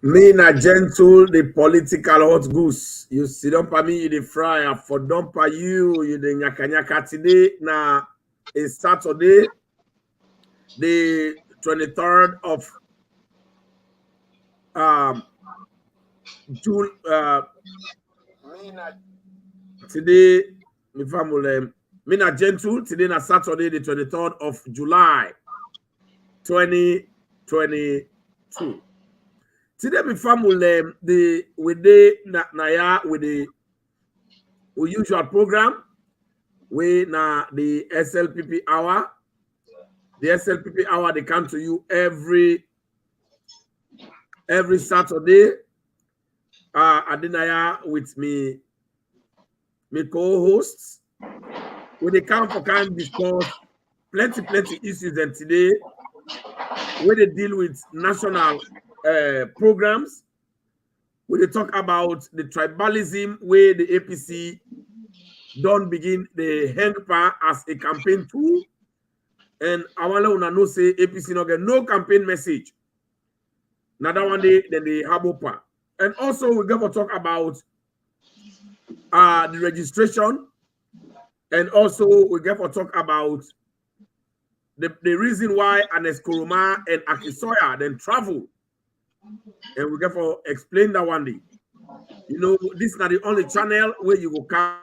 Me na gentle, the political hot goose. You sit up for me, you the fry. For dump you the nyaka nyaka today. Na is Saturday, the 23rd of June. Today, me family. Me na gentle. Today na Saturday, the 23rd of July, 2022. Today, me family. The with the with the usual program. We na the SLPP hour. The SLPP hour they come to you every Saturday. Adinaya with me co-hosts. When they come for can discuss plenty issues, and today when they deal with national programs, when they talk about the tribalism where the APC don't begin the HENGPA as a campaign tool. And I want to know say APC not get no campaign message. Another one day, then the Habopa. And also we're going to talk about the registration. And also we're going to talk about the reason why Anes Kuruma and Akisoya then travel. And we're going to explain that one day. You know, this is not the only channel where you will come.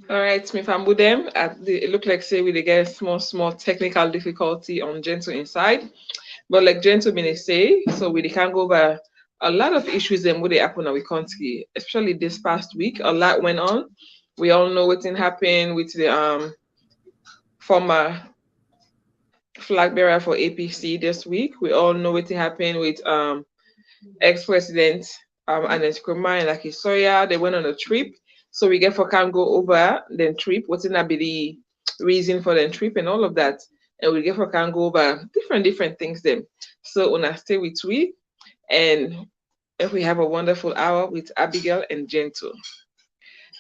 All right, Smith and Budem. It looked like say we get small technical difficulty on Gentle inside, but like Gentle been say, so we can go over a lot of issues and what they happen in our country, especially this past week. A lot went on. We all know what happened with the former flag bearer for APC this week. We all know what happened with ex-president Aneti Kuruma and Akisoya. They went on a trip. So we can go over the trip, what's in be the reason for the trip and all of that. And we can go over different things then. So una stay with we, and if we have a wonderful hour with Abigail and Gentle.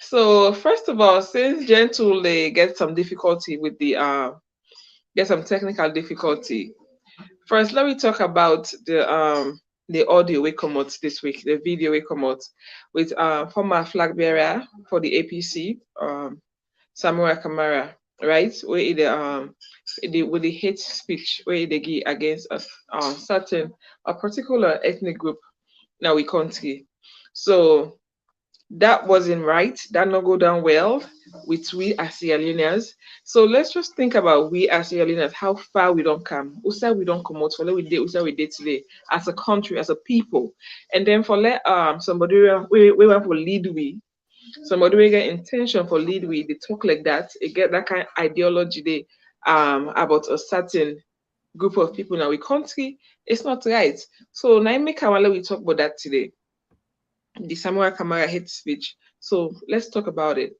So first of all, since Gentle they get some difficulty with the get some technical difficulty. First, let me talk about the audio we come out this week, the video we come out with former flag bearer for the APC, Samura Kamara, right? Where with the hate speech where they give against a particular ethnic group now we country. So that wasn't right. That not go down well with we as Sierra Leoneans. So let's just think about we as Sierra Leoneans, how far we don't come. Usa we don't come out for we did today as a country, as a people. And then for let somebody we want for lead we. Somebody we get intention for lead we, they talk like that, they get that kind of ideology they about a certain group of people in our country, it's not right. So now make we talk about that today. The Samura Kamara hate speech. So let's talk about it.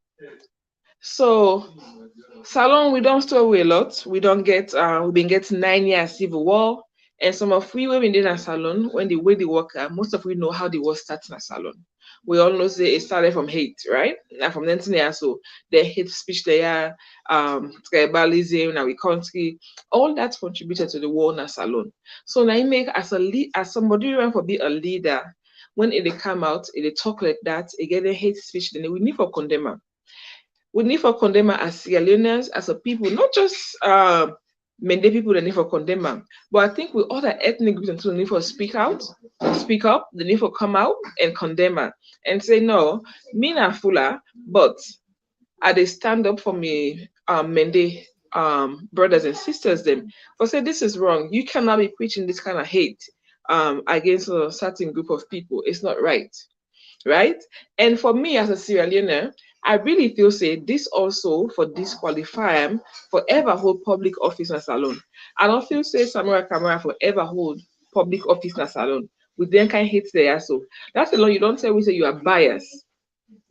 So Salon, we don't store away a lot. We don't get we've been getting 9 years civil war. And some of we when we did a salon, when the way they work, most of we know how the war starts in a salon. We all know say it started from hate, right? Now from 19 years, so the hate speech there, tribalism, now we country, all that contributed to the war in a salon. So now you make as somebody who want to be a leader, when it come out, it talk like that, it get a hate speech, then we need for condemn her. We need for condemn her as Sierra Leoneans, as a people, not just Mende people that need for condemn her, but I think with other ethnic groups too need for speak out, speak up, they need for come out and condemn her and say no, me not fuller, but I they stand up for me Mende brothers and sisters them. But say this is wrong. You cannot be preaching this kind of hate against a certain group of people. It's not right. Right? And for me as a Sierra Leonean, I really feel say this also for disqualify him for ever hold public office in salon. I don't feel say Samura Kamara for ever hold public office in salon. With them kind of hate there. So that's alone you don't tell me say you are biased.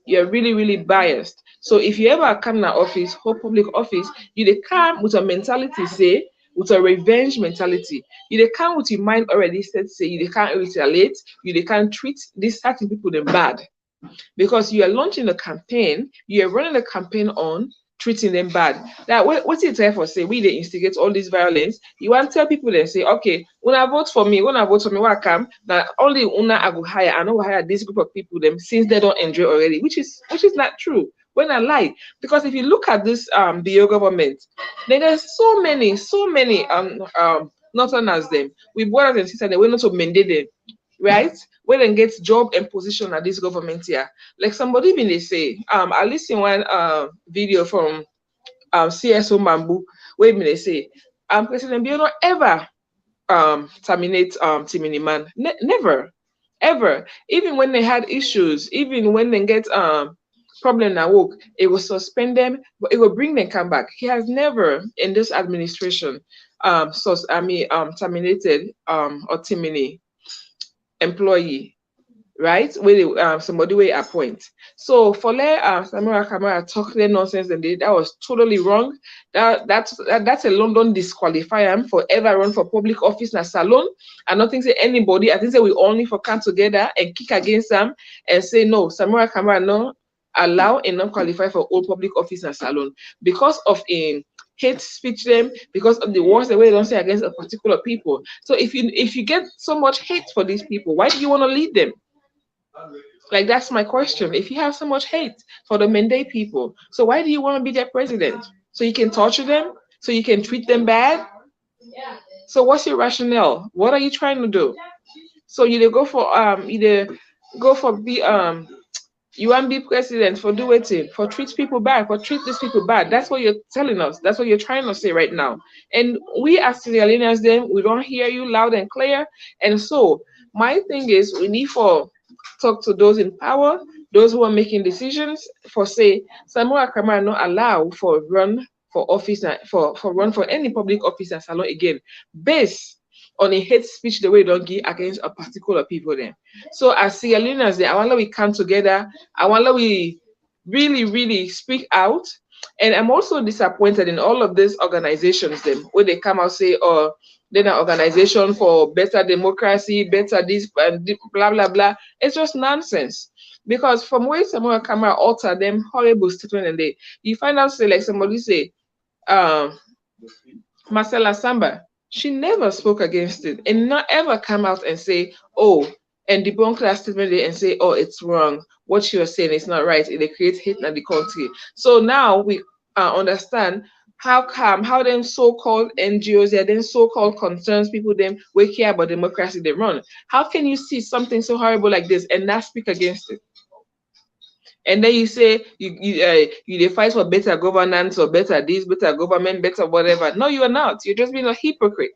You're really biased. So if you ever come in an office, hold public office, you they come with a mentality, say, with a revenge mentality. You they come with your mind already set, say you they can't retaliate, you they can't treat these certain people them bad. Because you are launching a campaign, you are running a campaign on treating them bad. That what's it there for? Say we they instigate all this violence. You want to tell people and say, okay, when I vote for me, what come that only una I go hire. I know hire this group of people them since they don't enjoy already, which is not true. When I lie, because if you look at this BO government, then there's so many northern as them. We brothers and sisters, they were not to mandate them, right? When they get job and position at this government here. Like somebody even they say, I listened one video from CSO Mambu, where they say, President Bio don't ever terminate Timini Man. Never, ever. Even when they had issues, even when they get problem at work, it will suspend them, but it will bring them come back. He has never in this administration terminated or terminate employee, right? Where somebody will appoint. So for Samura Kamara talk their nonsense and that was totally wrong. That's a London disqualify him for ever run for public office in a salon. And nothing say anybody. I think say we only for come together and kick against them and say no, Samura Kamara no allow and not qualify for all public office and salon because of in hate speech them, because of the words the way they don't say against a particular people. So if you get so much hate for these people, why do you want to lead them? Like that's my question. If you have so much hate for the Mende people, so why do you want to be their president? So you can torture them? So you can treat them bad? So what's your rationale? What are you trying to do? So you go for be you want to be president for do it for treat people bad, for treat these people bad. That's what you're telling us. That's what you're trying to say right now. And we as Sierra Leoneans, then we don't hear you loud and clear. And so my thing is we need for talk to those in power, those who are making decisions, for say Samura Kamara not allow for run for office for run for any public office and salon again, based on a hate speech the way don't give against a particular people then. So as Sierra Leoneans, I want that we come together. I want that we really, really speak out. And I'm also disappointed in all of these organizations them where they come out say, oh, then an organization for better democracy, better this and blah blah blah. It's just nonsense. Because from where Samura Kamara alter them horrible statement and you find out say like somebody say, Marcela Samba, she never spoke against it and not ever come out and say, oh, and debunk that statement and say, oh, it's wrong. What she was saying is not right. It creates hate in the country. So now we understand how them so-called NGOs, they're then so-called concerns people them we care about democracy they run. How can you see something so horrible like this and not speak against it? And then you say you fight for better governance or better this, better government, better whatever. No, you are not. You're just being a hypocrite.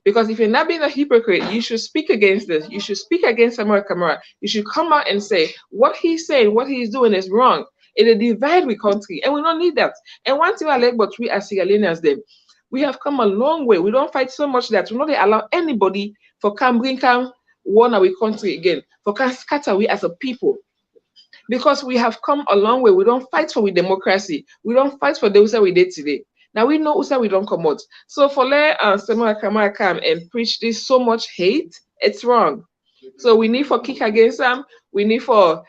Because if you're not being a hypocrite, you should speak against this. You should speak against Samura Kamara. You should come out and say what he's saying, what he's doing is wrong. It divide the country, and we don't need that. And one thing I like, but we as Sierra Leoneans, them, we have come a long way. We don't fight so much that we not allow anybody for bring one our country again, for can scatter we as a people. Because we have come a long way. We don't fight for democracy. We don't fight for those that we did today. Now we know we don't come out. So for let Samura Kamara come and preach this so much hate, it's wrong. So we need for kick against them. We need for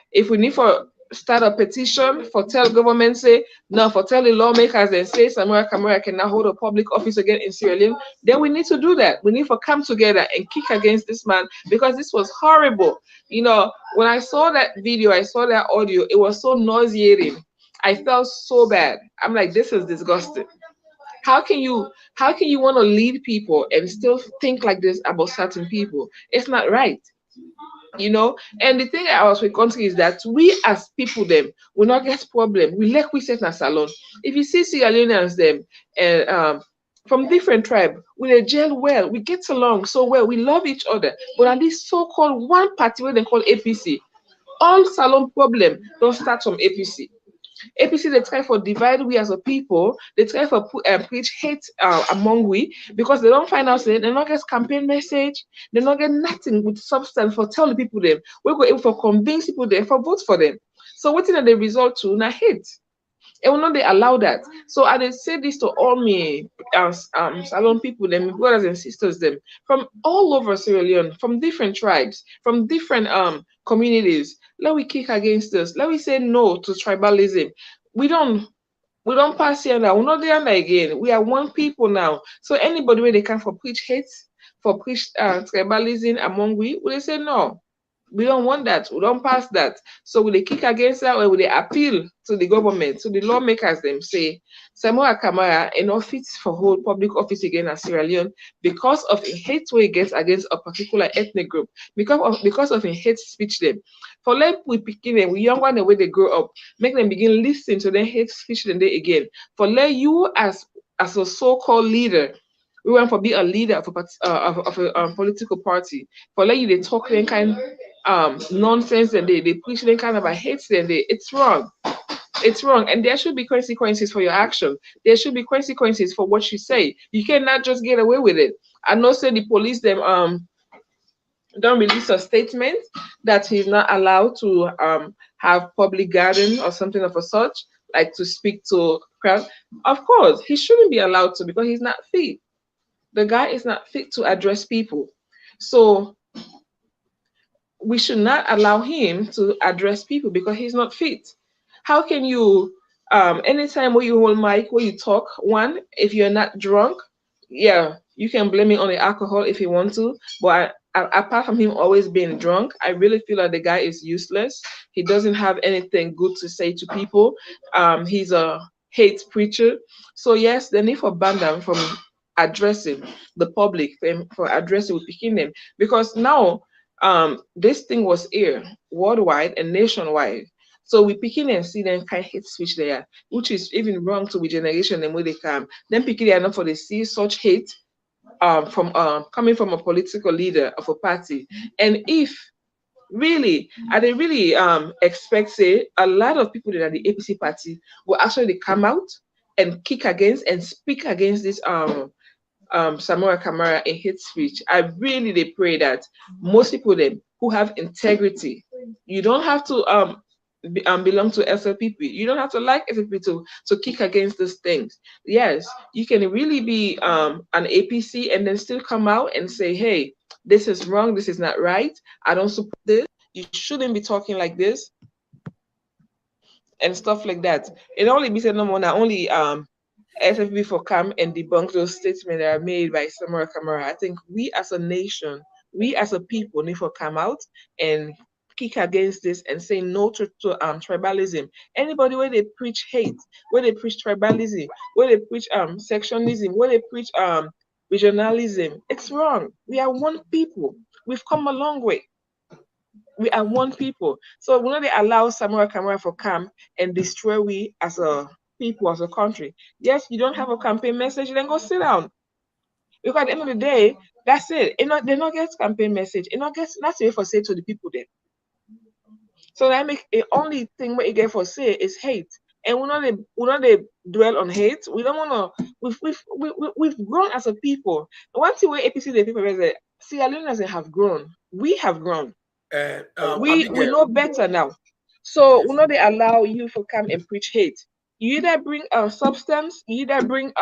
start a petition for tell government say no, for tell the lawmakers and say Samura Kamara cannot hold a public office again in Sierra Leone. Then we need to do that. We need to come together and kick against this man because this was horrible. You know, when I saw that video, I saw that audio, it was so nauseating. I felt so bad. I'm like, this is disgusting. How can you want to lead people and still think like this about certain people? It's not right. You know, and the thing I was with country is that we as people them will not get problem. We like we set in a salon. If you see Sierra Leoneans them and from different tribe, we gel well, we get along so well, we love each other. But at this so-called one party where they call APC, all salon problem don't start from APC. APC, they try for divide we as a people. They try for preach hate among we because they don't find out they don't get campaign message. They don't get nothing with substance for tell the people them. We go able for convince people them for vote for them. So what is the result to na hate? And will not they allow that. So I did say this to all me salon people, them brothers and sisters, them from all over Sierra Leone, from different tribes, from different communities. Let we kick against this. Let we say no to tribalism. We don't We don't pass here now. We're not there again. We are one people now. So anybody where they can for preach hate, for preach tribalism among we, will they say no? We don't want that. We don't pass that. So will they kick against that, or will they appeal to the government, to the lawmakers? Them say Samura Kamara enough fit for hold public office again as Sierra Leone because of a hate way he gets against a particular ethnic group, because of a hate speech them. For let we begin them, we young one the way they grow up, make them begin listening to their hate speech then they again. For let you as a so-called leader, we want to be a leader of a political party. For let you they talk then kind nonsense and they preach then kind of a hate then it's wrong. It's wrong. And there should be consequences for your action. There should be consequences for what you say. You cannot just get away with it. I know say the police them don't release a statement that he's not allowed to have public garden or something of a such, like to speak to crowd. Of course, he shouldn't be allowed to because he's not fit. The guy is not fit to address people. So we should not allow him to address people because he's not fit. How can you anytime where you hold mic, where you talk, one, if you're not drunk, yeah, you can blame it on the alcohol if you want to, but apart from him always being drunk, I really feel like the guy is useless. He doesn't have anything good to say to people. He's a hate preacher. So yes, the need for ban them from addressing the public, for addressing with picking them, because now this thing was here worldwide and nationwide. So we picking and see them kind of hate speech there, which is even wrong to the generation and where they come. Then picking it enough for they see such hate from coming from a political leader of a party. And if really, and they really expect say a lot of people that are the APC party will actually come out and kick against and speak against this Samura Kamara in hate speech. I really they pray that most people them who have integrity, you don't have to belong to SLPP. You don't have to like SLPP to kick against these things. Yes, you can really be an APC and then still come out and say, hey, this is wrong, this is not right, I don't support this, you shouldn't be talking like this, and stuff like that. It only be said no more, not only SFP for come and debunk those statements that are made by Samura Kamara. I think we as a nation, we as a people need to come out and kick against this and say no to tribalism. Anybody where they preach hate, where they preach tribalism, where they preach sectionism, where they preach regionalism, it's wrong. We are one people. We've come a long way. We are one people. So when they allow Samura Kamara for come and destroy we as a people, as a country, yes, you don't have a campaign message, then go sit down. Because at the end of the day, that's it. They not get campaign message. It not get nothing for say to the people there. So that make the only thing what you get for say is hate. And we not they dwell on hate. We don't wanna we've grown as a people. One thing where APC the people is that Sierra Leoneans have grown. We have grown. We know better now. So yes. we know they allow you to come and preach hate. You either bring substance, you either bring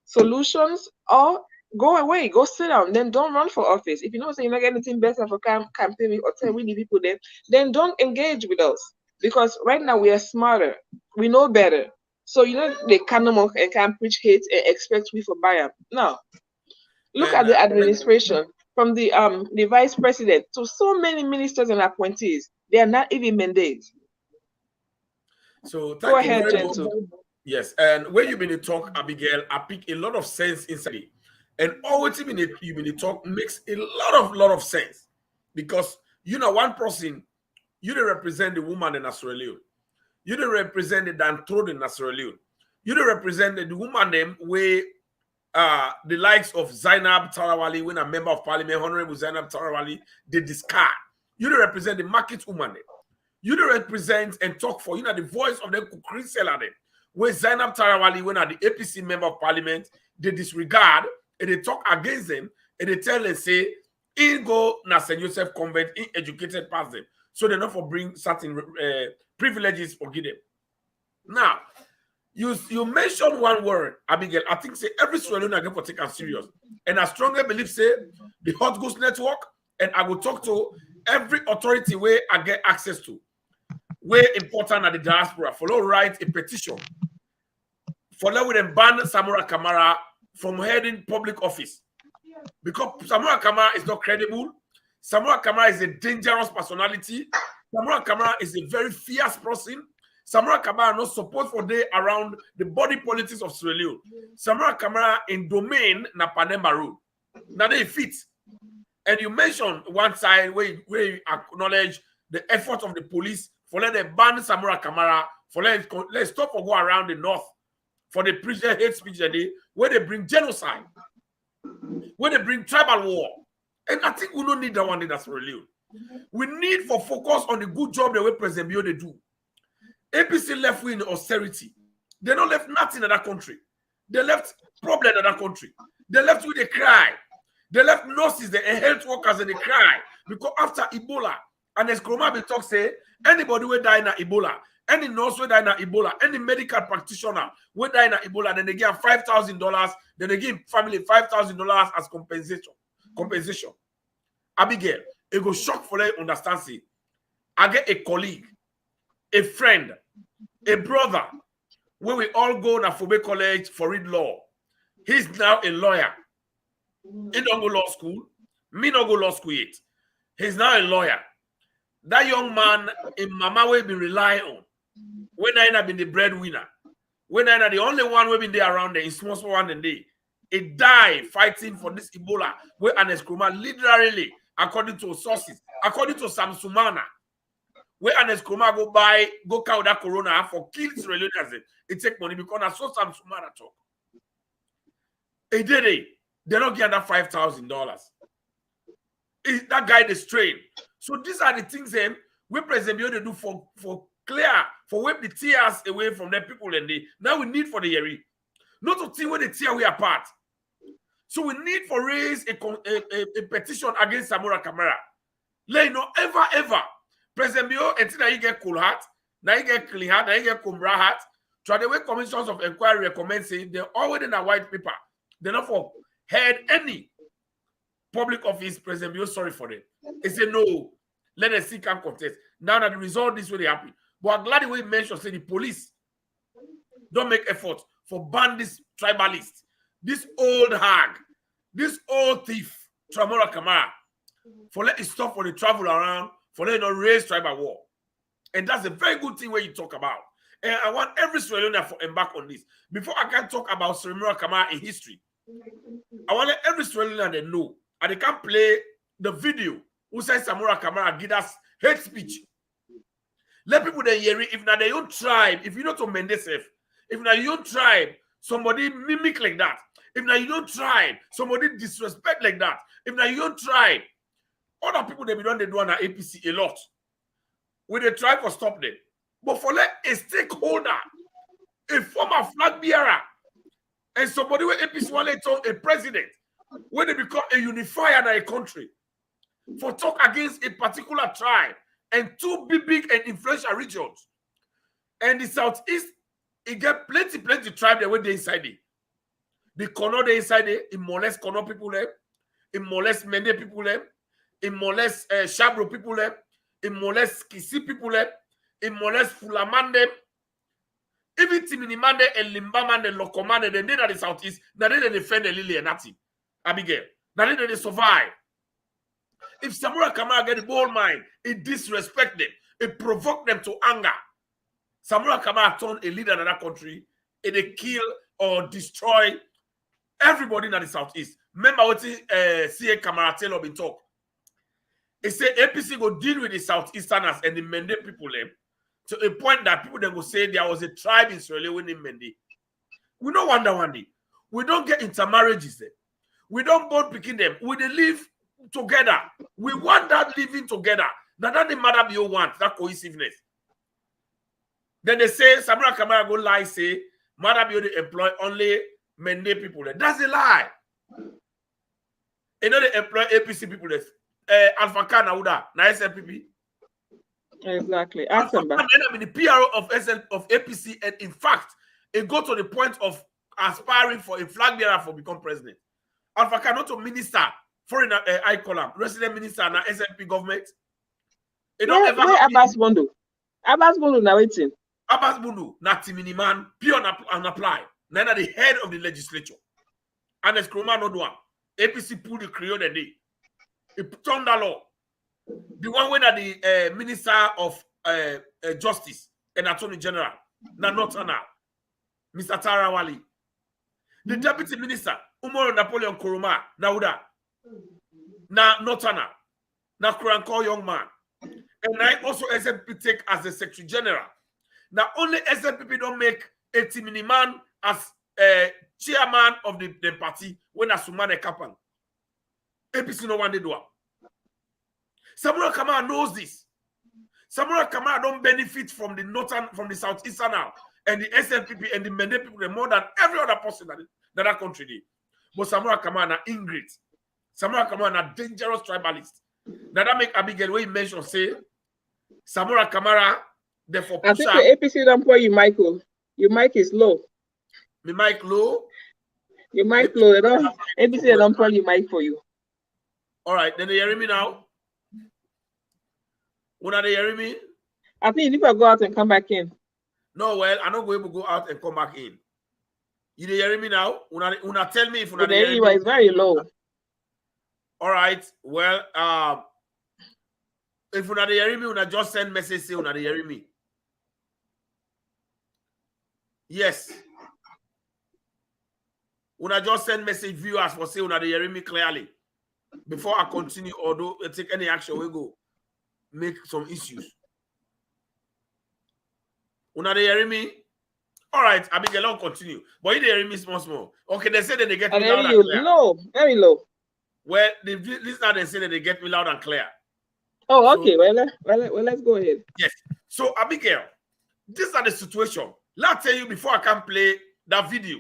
solutions, or go away, go sit down. Then don't run for office. If you know you're not getting anything better for campaigning or tell really people then don't engage with us. Because right now we are smarter, we know better. So they can't and can't preach hate and expect we for buy them. No. Look at the administration, from the vice president to so many ministers and appointees. They are not even mandates. So go ahead, Gentle. Yes, and when you been to talk, Abigail, I pick a lot of sense inside it. And always you been to talk makes a lot of sense. Because one person, you don't represent the woman in Sierra Leone. You don't represent the Danthrone in Sierra Leone. You don't represent the woman them where the likes of Zainab Tarawali, when a member of parliament, Honorable Zainab Tarawali, they discard. You don't represent the market woman. You don't represent and talk for, the voice of them could seller them. When Zainab Tarawali, when the APC member of parliament, they disregard and they talk against them and they tell and say, in go na St. Joseph convent, in educated past them. So they not for bring certain privileges for give them. Now, you mentioned one word, Abigail. I think say every Sierra Leone again for take us serious. And I strongly believe say the Hot Goose Network, and I will talk to every authority where I get access to. Where important at the diaspora, follow write a petition for let them ban Samura Kamara from heading public office. Because Samura Kamara is not credible. Samura Kamara is a dangerous personality. Samura Kamara is a very fierce person. Samura Kamara not support for day around the body politics of Sierra Leone. Samura Kamara in domain na Panemba Road. Now they fit. And you mentioned one side where you acknowledge the effort of the police for let them ban Samura Kamara, for let's stop or go around the north for the president hate speech where they bring genocide, where they bring tribal war. And I think we don't need that one in Sierra Leone. We need for focus on the good job the way President Bio they do. APC left wing austerity. They don't left nothing in that country. They left problem in that country. They left with a cry. They left nurses and health workers and they cry. Because after Ebola, and as Kroma talk say, anybody will die in Ebola, any nurse will die in Ebola, any medical practitioner will die in Ebola, then they give $5,000, then they give family $5,000 as compensation. Abigail, it go shock for them understand. See, I get a colleague, a friend, a brother, when we all go to Fobe College for read law. He's now a lawyer. He don't go law school. Me don't go law school yet. He's now a lawyer. That young man in Mama will be relying on. When I have been the breadwinner. When I the only one will be there around there, in small one and day. He died fighting for this Ebola, where Anes Kroma literally, according to sources, according to Samsumana, where Anes Kroma go cow that corona for kills religions. It take money because I saw Samsumana talk. He did it. They don't get that $5,000. That guy is trained. So these are the things we President Bio they do for wipe the tears away from the people and they now we need for the Yeri. Not to think when they tear we apart. So we need for raise a petition against Samura Kamara. Let no ever President Bio until now you get cool heart, now you get clean heart, now you get Kumbra heart. Try the way commissions of inquiry recommend saying they're already in a white paper. They're not for head any public office. President Bio sorry for them. They say no, let us seek and contest. Now that the result this way they happen. But I'm glad the way you mentioned say the police don't make effort for ban this tribalist, this old hag, this old thief, Samura Kamara, for let it stop for the travel around, for let it not raise tribal war. And that's a very good thing where you talk about. And I want every Sierra Leonean to embark on this. Before I can talk about Samura Kamara in history, I want every Sierra Leonean to know, and they can play the video who says Samura Kamara give us hate speech. Let people then hear it. If not their own tribe, if you know to mend yourself, if not your own tribe, somebody mimic like that. If not your own tribe, somebody disrespect like that. If not your own tribe, other people they be done they do on APC a lot. We they try to stop them. But for let a stakeholder, a former flag bearer, and somebody with APC want a president, when they become a unifier in a country, for talk against a particular tribe and two big and influential regions. And the Southeast, it get plenty tribe that went there inside it. The Kono they inside it, it molest Kono people there, it molest Mende people there, it molest Shabro people there, it molest Kisi people there, it molest Fulamande, even Timinimande and Limbamande, Lokomande, they did at the Southeast, now they defend the Lily and Nati, Abigail. Now they survive. If Samura Kamara get the bold mind, it disrespect them, it provoke them to anger. Samura Kamara turn a leader in that country, and they kill or destroy everybody in the Southeast. Remember what CA Kamara Taylor been talk. He said APC go deal with the Southeasterners and the Mende people them to a point that people then go say there was a tribe in Sierra Leone named Mende. We don't wonder one day. We don't get intermarriages there. We don't both picking them. We they live together. We want that living together. Now that the matter you want, that cohesiveness. Then they say Samura Kamara go lie, say Mother Bio they employ only Mende people there. That's a lie. You know they employ APC people there. Alpha Khan Auda, na SLPP. Exactly. Ask them back. I'm in the PRO of APC, and in fact, it got to the point of aspiring for a flag bearer for become president. Alpha Khan not to minister, foreign I call him, resident minister na SLP government. It don't ever Abbas Bondo. Abbas Bondo na waiting. Abbas Bondo na timini man, pure and apply. Then at the head of the legislature. And as Kroma no do am. APC pulled the Creole the day. It turned the law. The one when the Minister of Justice and Attorney General, na Northern, Mr. Tarawali. The Deputy Minister, Umaro Napoleon Koroma, Nauda, na Northern, na Kuranko young man. And I also SNP take as the Secretary General. Now only SNP don't make a Timini man as chairman of the party when Asumane Kapan. APC no one they do. Samura Kamara knows this. Samura Kamara don't benefit from the northern, from the southeastern now, and the SNPP and the Mende people more than every other person that country did. But Samura Kamara na ingrate. Samura Kamara na dangerous tribalist. Now that make Abigail when you mention say Samura Kamara therefore I think the APC don't pour you, Michael. Your mic is low. My mic low. Your mic low. They don't APC don't pour your mic for you. All right, then they hearing me now. When are they hearing me? I think if I go out and come back in. No, well, I'm not going to go out and come back in. You hearing me now? Una tell me if una the hearing me. Is very low. All right. Well, if una hearing me, una just send message say una hearing me. Yes. Una just send message viewers for say una hearing me clearly. Before I continue or do take any action, we go make some issues. Una hearing me? All right, Abigail, I'll continue. But you hearing me small. Okay, they say that they get me loud and clear. Low, very low. Well, the listener they say that they get me loud and clear. Oh, okay. So, well, let's go ahead. Yes. So, Abigail, these are the situation. Let's tell you before I can play that video.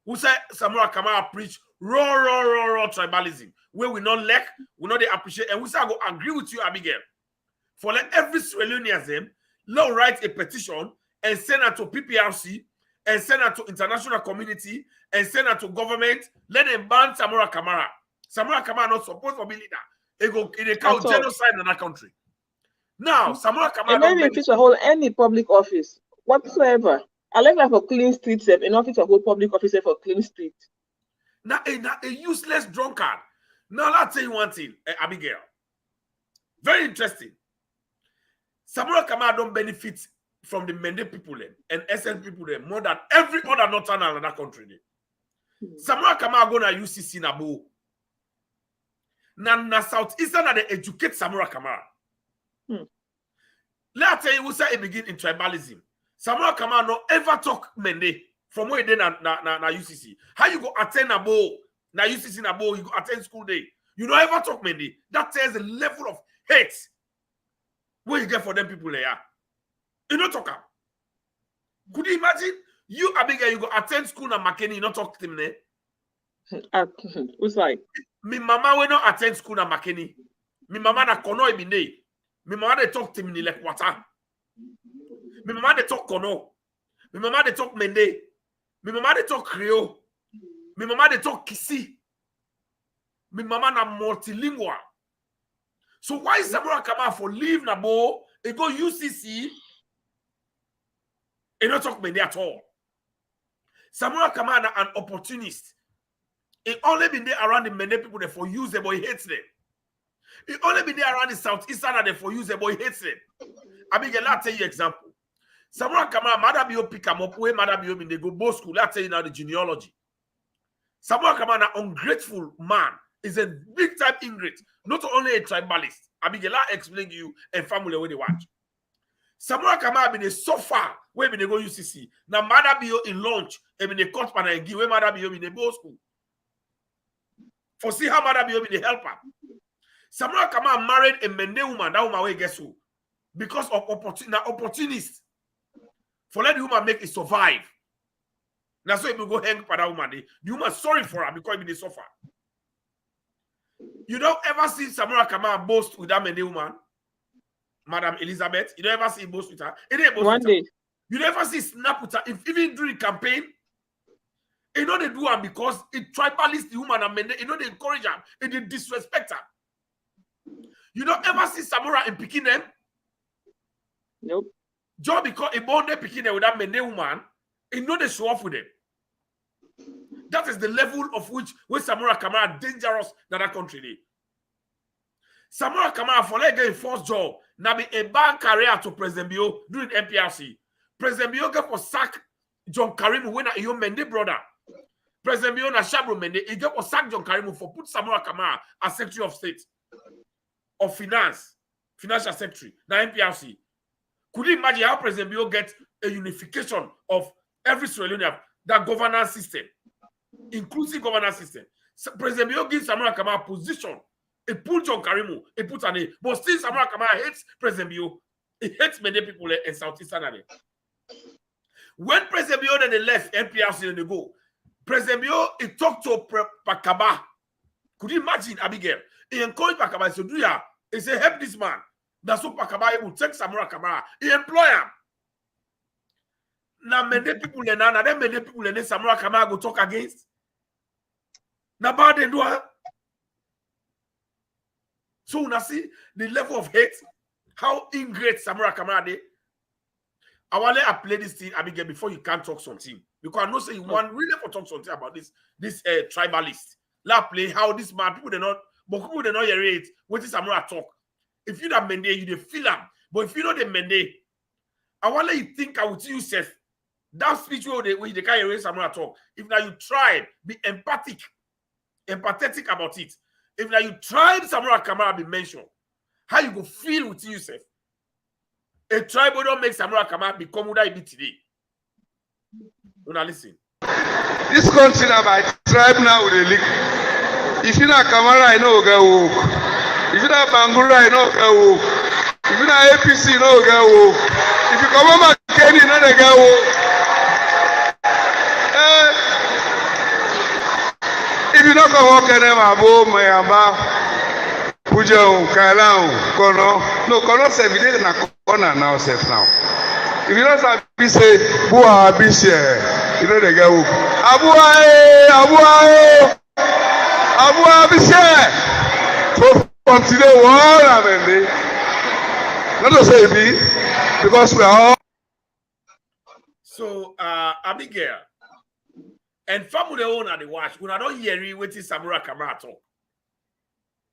Who said Samura Kamara preach raw tribalism, where we not like, we not they appreciate, and we say I go agree with you, Abigail. For like every Sierra Leonean, let write a petition and send it to PPRC and send it to international community and send it to government. Let them ban Samura Kamara. Samura Kamara not supposed to be leader. It go in a count genocide in that country. Now, Samura Kamara. And maybe if hold any public office whatsoever. I like for clean streets in office of hold public office for clean street. Now a useless drunkard. Now let's tell you one thing, Abigail. Very interesting. Samura Kamara don't benefit from the Mende people and SN people more than every other northern and other country. Samura Kamara go na UCC na bo. Na southeastern na they educate Samura Kamara. Let's tell you who say it begin in tribalism. Samura Kamara no ever talk Mende from where they na UCC. How you go attend a bo na UCC na bo? You go attend school day. You don't ever talk Mende. That tells the level of hate where you get for them people there. You don't talk. Could you imagine you, Abigail, you go attend school na Makeni, you not talk to them there? Who's like? Me mama we not attend school na Makeni. Me mama na kono ebine. Me mama they talk to me like water. Me mama they talk kono. Me mama they talk Mende. Me mama they talk Creole. Me mama they talk Kisi. Me mama na multilingual. So why is Samura Kamara for leave na bo? It go UCC. It not talk Mende at all. Samura Kamara an opportunist. It only been there around the Mende people that for use them, but he hates them. It only been there around the southeastern that for use them, but he hates them. I mean, I'll tell you example. Samura Kamara, Mother Bio pick him up, where Mother Bio they go both school. I'll tell you now the genealogy. Samura Kamara, an ungrateful man, is a big time ingrate, not only a tribalist. I mean, I'll explain to you and family where they watch. Samura Kamara been so far where they go UCC. Now Mother Bio in launch, and been a cut and give where Mother Bio in the both school. For see how Mother Bio be the helper. Samura Kamara married a Mende woman. That woman will guess who? Because of opportunist. For let the woman make it survive. That's why we go hang for that woman. The woman sorry for her because they suffer. You don't ever see Samura Kamara boast with that Mende woman, Madam Elizabeth. You don't ever see boast with her. It ain't boast one day. You never see snap with her. If even during campaign. You know they do them because it tribalist the woman and men. You know they encourage them. And they disrespect her. You don't ever see Samura in picking them. Nope. Just because a born there picking them with that men woman, you know they show off with them. That is the level of which Samura Kamara dangerous in that country. Dey. Samura Kamara for like getting first job, now be a bad career to President Bio during NPRC. President Bio get for sack John Karimu when a Mende brother. President Bio na Shabro Mende, he get for sack John Karimu for put Samura Kamara as Secretary of State of Finance, Financial Secretary, na NPRC. Could you imagine how President Bio get a unification of every Sierra Leonean, that governance system, inclusive governance system? So President Bio gives Samura Kamara position. He put John Karimu, he put an A. But still, Samura Kamara hates President Bio. He hates many people in Southeastern Ghana. When President Bio then they left NPRC and they go, President Bio, he talked to Pakaba. Could you imagine, Abigail? He encouraged Pakaba. He said, do ya? He said, help this man. That's what Pakaba will take Samura Kamara. He employ him. Now, many people then Samura Kamara go talk against. Now, bad they do it. So now see the level of hate, how ingrate Samura Kamara dey. I want to play this thing, Abigail, before you can't talk something. Because I know say you want really to talk something about this tribalist. Let play how this man, people they not hear it. What is Samura talk? If you don't mende, you dey feel them. But if you know the mende, I want to let you think I would you self. That speech where they can't hear Samura talk. If now you try, be empathetic about it. If now you tried Samura Kamara be mentioned, how you go feel with yourself? A tribe will not make Samura Kamara become who he be today. You now listen. This country now by tribe now with a link. If you not Kamara, I know get woke. If you not Bangura, I know get woke. If you not APC, you know get woke. If you come on Kenny, you know they get woke. If you don't come walk in them, abo mayamba, puja kailang kono. No kono se vide na kono now self now. If you don't say bua bishe, you know they go. Abu bishe. So from today, what I mean, not to say be because we are all. So Abigail. And from the owner the watch, when I don't hear you waiting Samura Kamara talk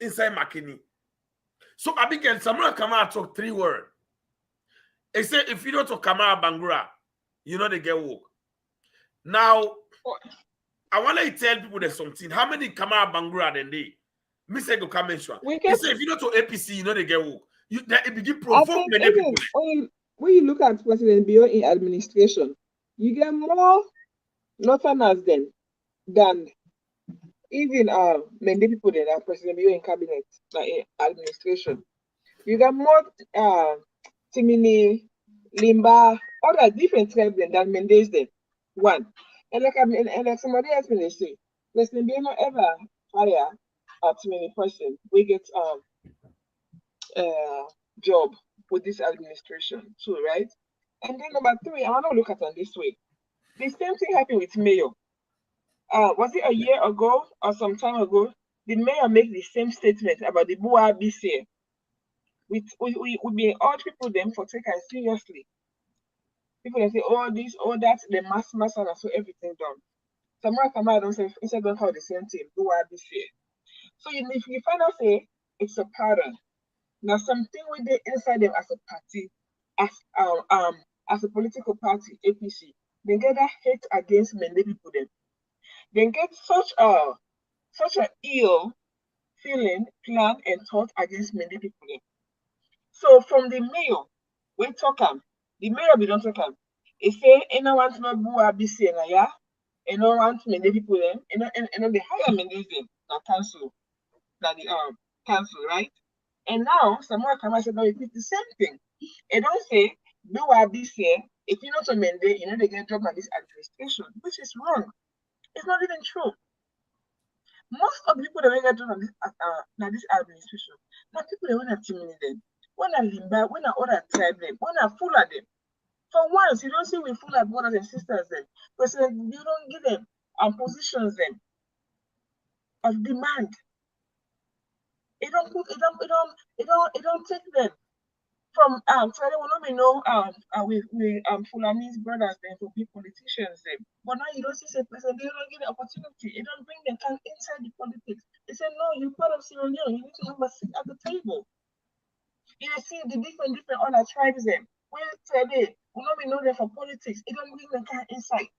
inside Makini. So Abigail, Samura Kamara talk 3 words. He said, if you don't talk Kamara Bangura, you know they get woke. Now, I want to tell people there's something. How many Kamara Bangura then they? Me say go come mention. He said, if you don't talk APC, you know they get woke. It begin provoke many people. When you look at President Bio in administration, you get more Northerners than even many people that are President Bio in cabinet, like in administration. You got more Timini, Limba, other different tribes than Mendes then. One. And like somebody else when they say, President Bio not ever fire a Timini person. We get job with this administration too, right? And then number 3, I want to look at it this way. The same thing happened with Mayo. Was it a year ago or some time ago? The mayor made the same statement about the Bua BC. We be urge people them for take it seriously. People they say, oh this, oh that, the mass and so everything done. Samura Kamara don't say instead don't call the same thing, Bua BC. So if you find out say it's a pattern. Now something with the inside them as a party, as a political party, APC. They get that hate against many people then. They get such a ill feeling, plan, and thought against many people then. So from the mayor, we talk the mayor we don't talk he say anyone to not bua BC na ya, and no want many people then, and the higher many them na council, na the council, right? And now Samura Kamara said no, it's the same thing. It don't say bua BC. If you not amend it, you know they get job at this administration, which is wrong. It's not even true. Most of the people that get job at this administration, now people that want to intimidate them, when I limba, when I other tribe them, when I fool at them. For once, you don't see we fool at brothers and sisters them, because you don't give them positions them of demand. It don't take them from so there will not be no we Fulani's brothers then to be politicians then. But now you don't see say president, they don't get the opportunity. It don't bring them inside the politics. They say no, you're part of Sierra Leone, you need to have a seat at the table. You see the different other tribes then. When today will not be known for politics, it don't bring them inside.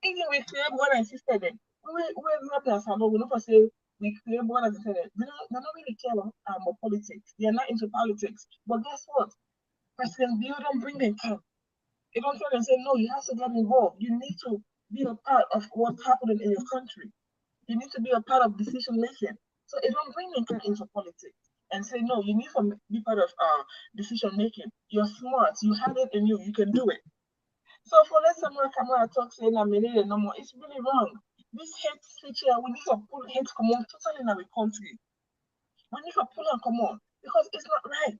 Even we create brother and sister then. We're not as we not say we create brothers and sisters. They don't really care about politics. They are not into politics. But guess what? President Bill don't bring them come. They don't tell them say no, you have to get involved. You need to be a part of what's happening in your country. You need to be a part of decision making. So it don't bring them into politics and say no, you need to be part of decision making. You're smart, you have it in you, you can do it. So for let Samura Kamara talk saying no more, it's really wrong. This hate speech here, we need to pull hate come on totally in our country. We need to pull and come on because it's not right.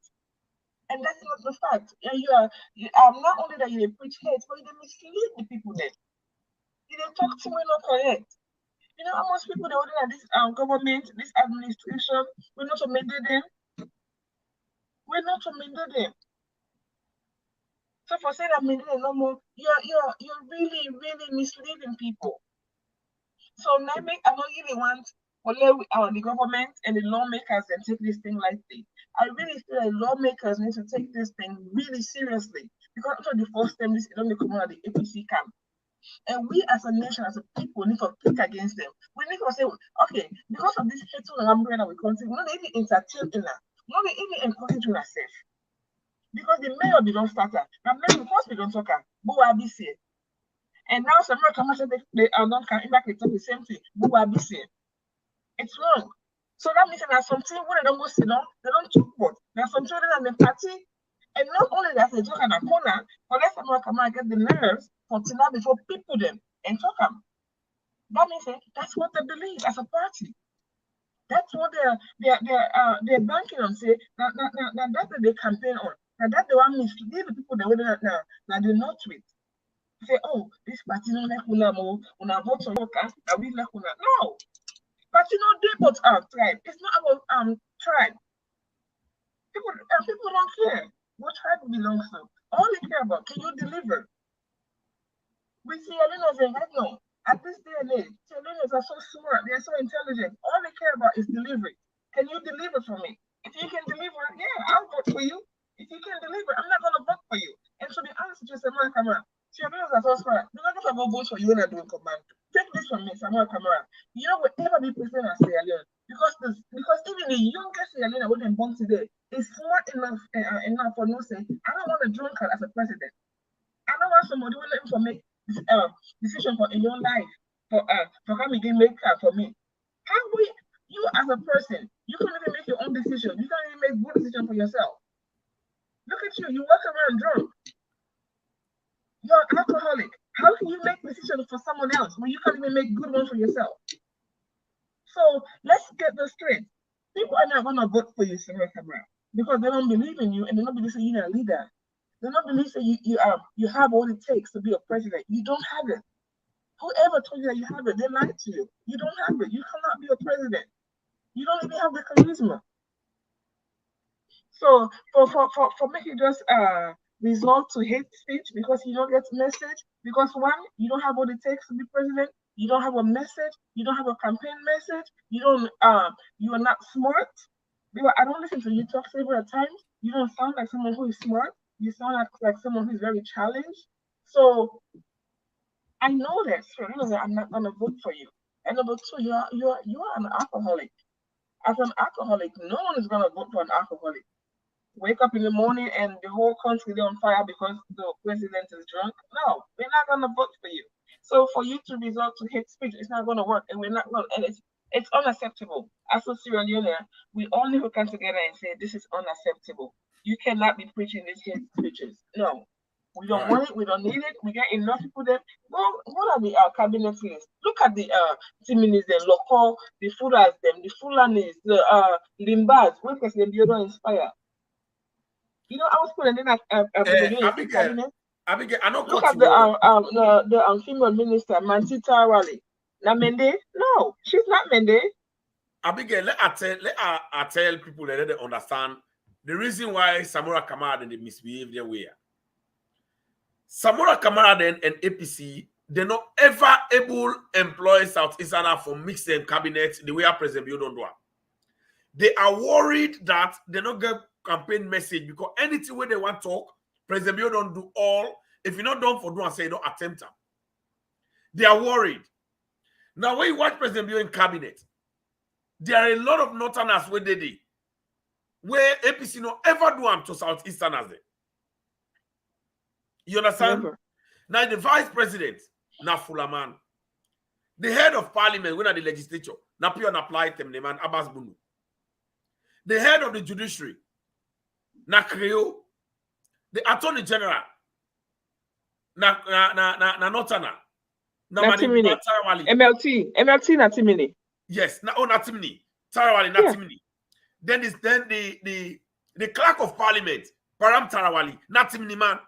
And that's not the fact. You are not only that you preach hate, but you mislead the people then. You talk to me not correct. You know how much people they holding at this government, this administration, we're not to mandate them. We're not to mandate them. So for saying that mandate no more, you're really misleading people. So now I don't really want the government and the lawmakers and take this thing lightly. I really feel like lawmakers need to take this thing really seriously because after the first time this don't come out of the APC camp. And we as a nation, as a people, need to pick against them. We need to say, okay, because of this hateful umbrella we country, we don't even entertain in that. We don't even encourage ourselves. Because the mayor be don't start that. Now maybe first we don't talk about who will be safe. And now Samura Kamara said they are not coming back, they talk the same thing. Who will be safe? It's wrong. So that means there's something when they don't go sit down, they don't talk about. There's some children in the party, and not only that they talk in a corner, but let Samura Kamara get the nerves for tonight before people them and talk them. That means that's what they believe as a party. That's what they're banking on. Say now that's what they campaign on. Now that they want mislead the people that whether now they not with. Say, oh, this party no like una vote for workers, and we like una. No. But they vote tribe. It's not about tribe. People don't care what tribe belongs to. All they care about, can you deliver? We see Sierra Leoneans right now. At this day and age, Sierra Leoneans are so smart, they're so intelligent. All they care about is delivery. Can you deliver for me? If you can deliver, yeah, I'll vote for you. If you can deliver, I'm not gonna vote for you. And to be honest with you, Samura Kamara, Sierra Leoneans are so smart. They're not gonna go vote for you when I'm doing command. Take this from me, Samura Kamara. You know, will ever be president of Sierra Leone because even the youngest Sierra Leone who born today is smart enough for no say. I don't want a drunkard as a president. I don't want somebody who let him make decision for in your life for coming again make for me. How will you as a person you can't even make your own decision? You can't even make good decision for yourself. Look at you walk around drunk. You're an alcoholic. How can you make decisions for someone else when you can't even make good ones for yourself? So let's get this straight. People are not gonna vote for you, Samura Kamara, because they don't believe in you and they don't believe that you're a leader. They don't believe that you have what it takes to be a president. You don't have it. Whoever told you that you have it, they lied to you. You don't have it. You cannot be a president. You don't even have the charisma. So for me, you just resort to hate speech because you don't get a message. Because one, you don't have what it takes to be president. You don't have a message. You don't have a campaign message. You don't. You are not smart. Because I don't listen to you talk several times. You don't sound like someone who is smart. You sound like someone who is very challenged. So I know that. So I'm not gonna vote for you. And number two, you are an alcoholic. As an alcoholic, no one is gonna vote for an alcoholic. Wake up in the morning and the whole country is on fire because the president is drunk. No, we're not gonna vote for you. So for you to resort to hate speech, it's not gonna work, and we're not gonna. And it's unacceptable. As a Sierra Leone, we all need to come together and say this is unacceptable. You cannot be preaching these hate speeches. No, we don't want it. We don't need it. We get enough people there. What are the cabinet list? Look at the Timinis, the local, the Furas, the Fulanis, the Limbas. When President Biodon inspire. You know, I was putting in Abigail, I know. Look at the female minister, Mansita Raleigh. Na Mende? No, she's not Mende. Abigail, let I tell people that they understand the reason why Samura Kamara they misbehave their way. Samura Kamara then and APC, they're not ever able to employ Southeastern for mixing cabinet the way President Bio don't do. They are worried that they not get campaign message because anything where they want to talk, President Bio don't do all. If you're not done for do and say don't attempt them. They are worried. Now when you watch President Bio in cabinet, there are a lot of Northerners where they did. Where APC no ever do them to Southeasterners. You understand? Never. Now the vice president, na Fulaman. The head of parliament, when at the legislature, na pure and apply them the man Abbas Bunu. The head of the judiciary, na Creo. The attorney general, na Notana. Na Natimini. MLT Natimini. Yes, na Natimini. Tarawali Natimini. Then is the clerk of parliament, Param Tarawali, Natimini man.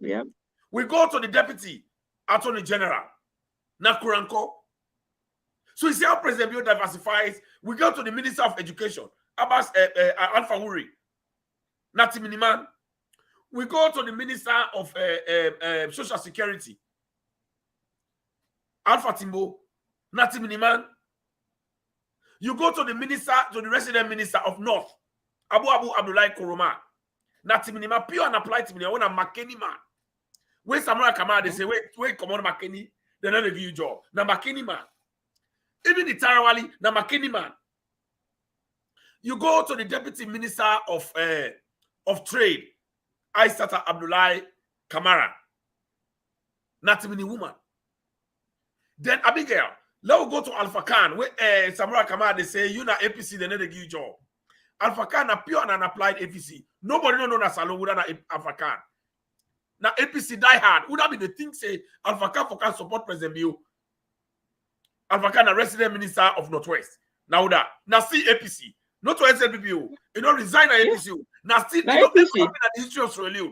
Yeah. We go to the deputy attorney general, Nakuranko. So you see how President Bio diversifies. We go to the minister of education, Abbas Alpha Huri, Natimini man. We go to the minister of social security, Alpha Timbo, Natimini man. You go to the resident minister of North, Abu Abdullah Koroma, Natimini man, pure and apply to me. I want a Makeni man. When Samura Kamara, they say, wait, come on, Makeni, they're not give you job. Now Makeni man. Even the Tarawali, now Makeni man. You go to the deputy minister of trade, Aisata Abdullah Kamara, Natimini woman. Then Abigail, let's go to Alpha Khan, where Samura Kamara, they say, you na APC, they never give you job. Alpha Khan na pure and unapplied APC. Nobody know that Salon would have Alpha Khan. Now APC die hard. Would that be the thing say Alpha Khan for can support President Bio? Alpha Khan, a resident minister of Northwest. Now that see APC. Not to SLPPO. You know, resign at APC. Now still you know APC the history of Australia.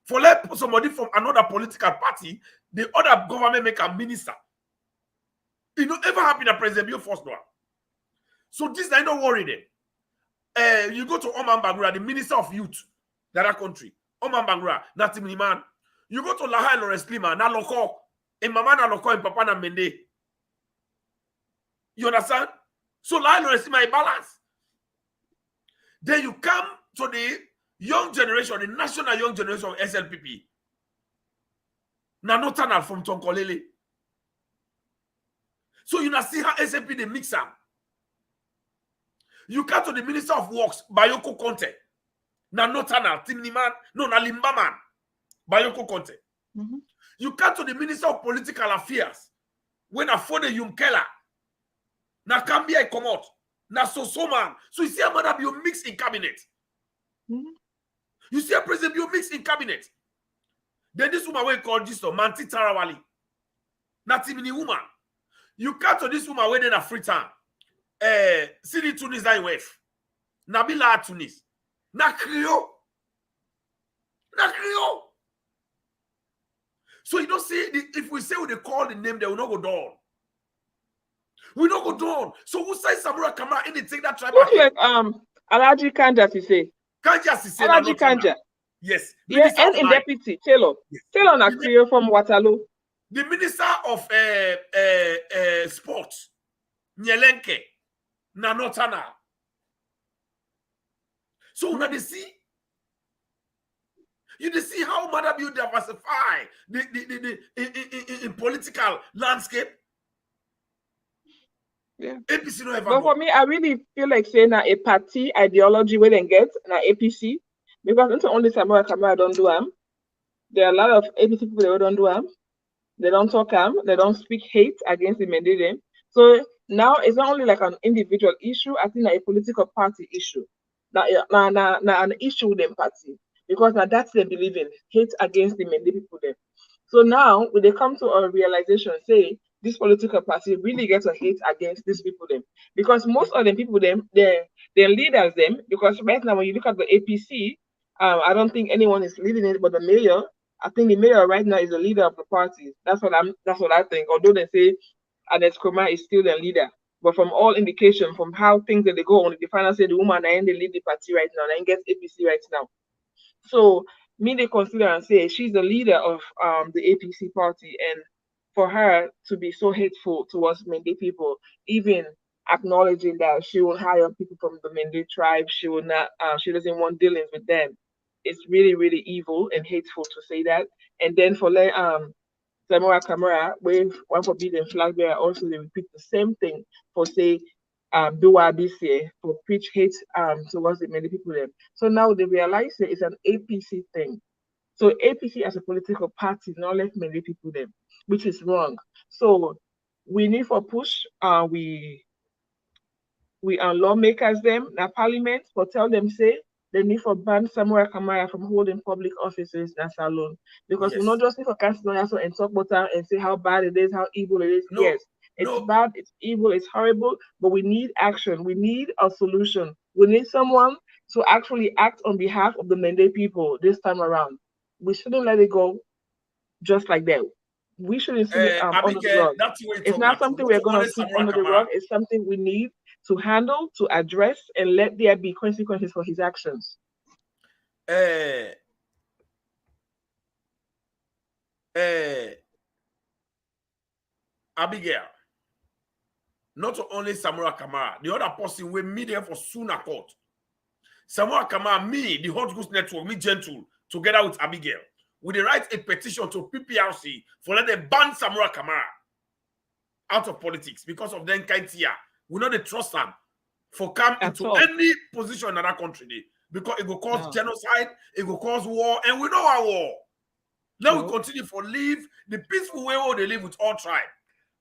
For let somebody from another political party, the other government make a minister. It not ever happen at President Bio first one. So this I don't worry them. You go to Oman Bangura, the minister of youth, that country. Oman Bangura, Natimini man. You go to Lahai Lawrence Klima, na loko, in mama na loko, in papa na mende. You understand? So Lahai Lawrence Klima is balance. Then you come to the young generation, the national young generation of SLPP. Na Notana from Tonkolele. So you now see how SLP they mix up. You come to the Minister of Works, Bayoko Conte. Na Notana, Timni man, no, na Limba man, Bayoko Conte. You come to the Minister of Political Affairs, when I for the Yumkela, na Kambia come out, na Soso man. So you see how Madam you mix in cabinet. You see how President you mix in cabinet. Then this woman we call this Manti Tarawali, na Timini woman. You come to this woman where they na free time. Sidi Tunis na wef. Nabila Tunis. Na Creole. So you don't see if we say they call the name, they will not go down. We not go down. So who say Samura Kamara in the take that tribe? Look like Alaji Kanja to say. Kanja say Alaji Kanja. Yes. Yeah, and in deputy Taylor. Yes. Taylor na Creole from Waterloo. The minister of sports, Nyelenke, na Notana. So now they see, you see how Madam you diversify in political landscape. Yeah. APC no ever. But for me, I really feel like saying a party ideology we then get na APC because not only Samura Kamara don't do them. There are a lot of APC people that don't do them. They don't talk they don't speak hate against the Mendele. So now it's not only like an individual issue, I think a political party issue. Now an issue with them party. Because now that's they believe in, hate against the Mendele people there. So now when they come to a realization, say this political party really gets a hate against these people them. Because most of the people them, their leaders them, because right now when you look at the APC, I don't think anyone is leading it but the mayor. I think the mayor right now is the leader of the party. That's what I think. Although they say Anes Kroma is still the leader. But from all indication, from how things that they go on, the final say the woman and they lead the party right now, and gets APC right now. So me they consider and say she's the leader of the APC party, and for her to be so hateful towards Mende people, even acknowledging that she will hire people from the Mende tribe, she will not, she doesn't want dealings with them. It's really, really evil and hateful to say that. And then for Samura Kamara, with one forbidden flag bearer, also they repeat the same thing for say BYBC for preach hate towards the many people there. So now they realize it's an APC thing. So APC as a political party not let many people there, which is wrong. So we need for push we are lawmakers them na parliament for tell them say they need for ban Samura Kamara from holding public offices in salon. Because we not just need for cast lawyers and talk about that and say how bad it is, how evil it is. No, yes, it's bad, it's evil, it's horrible, but we need action. We need a solution. We need someone to actually act on behalf of the Mende people this time around. We shouldn't let it go just like that. We shouldn't see it under the rug. It's not something we're going to sweep under the rug. It's something we need to handle, to address, and let there be consequences for his actions. Abigail, not only Samura Kamara, the other person we meet there for sooner court. Samura Kamara, me, the Hot Goose Network, me gentle, together with Abigail, we write a petition to PPRC for let them ban Samura Kamara out of politics because of them kind here. We know they trust them for come into any position in that country because it will cause genocide, it will cause war, and we know our war. Now we continue for live the peaceful way where they live with all tribe.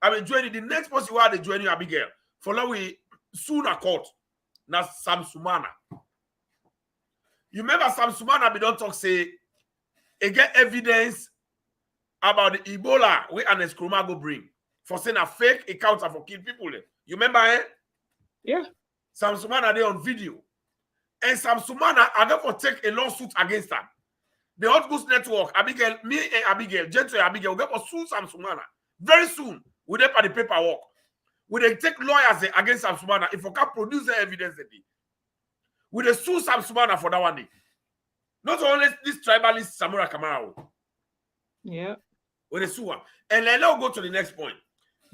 I mean, joining the next person where they join you, Abigail. For now, we soon a court. Now, Samsumana. You remember Samsumana, we don't talk, say, they get evidence about the Ebola we an Eskroma go bring for saying a fake account for kill people. You remember, eh? Yeah. Samsumana, they on video. And Samsumana are going to take a lawsuit against them. The Hot Goose Network, Abigail, me and Abigail, Gentle Abigail, we're going to sue Samsumana. Very soon, we dey the paperwork. We dey take lawyers against Samsumana if we can produce the evidence. We dey sue Samsumana for that one day. Not only this tribalist Samura Kamara. Yeah. We dey sue him. And then let's go to the next point.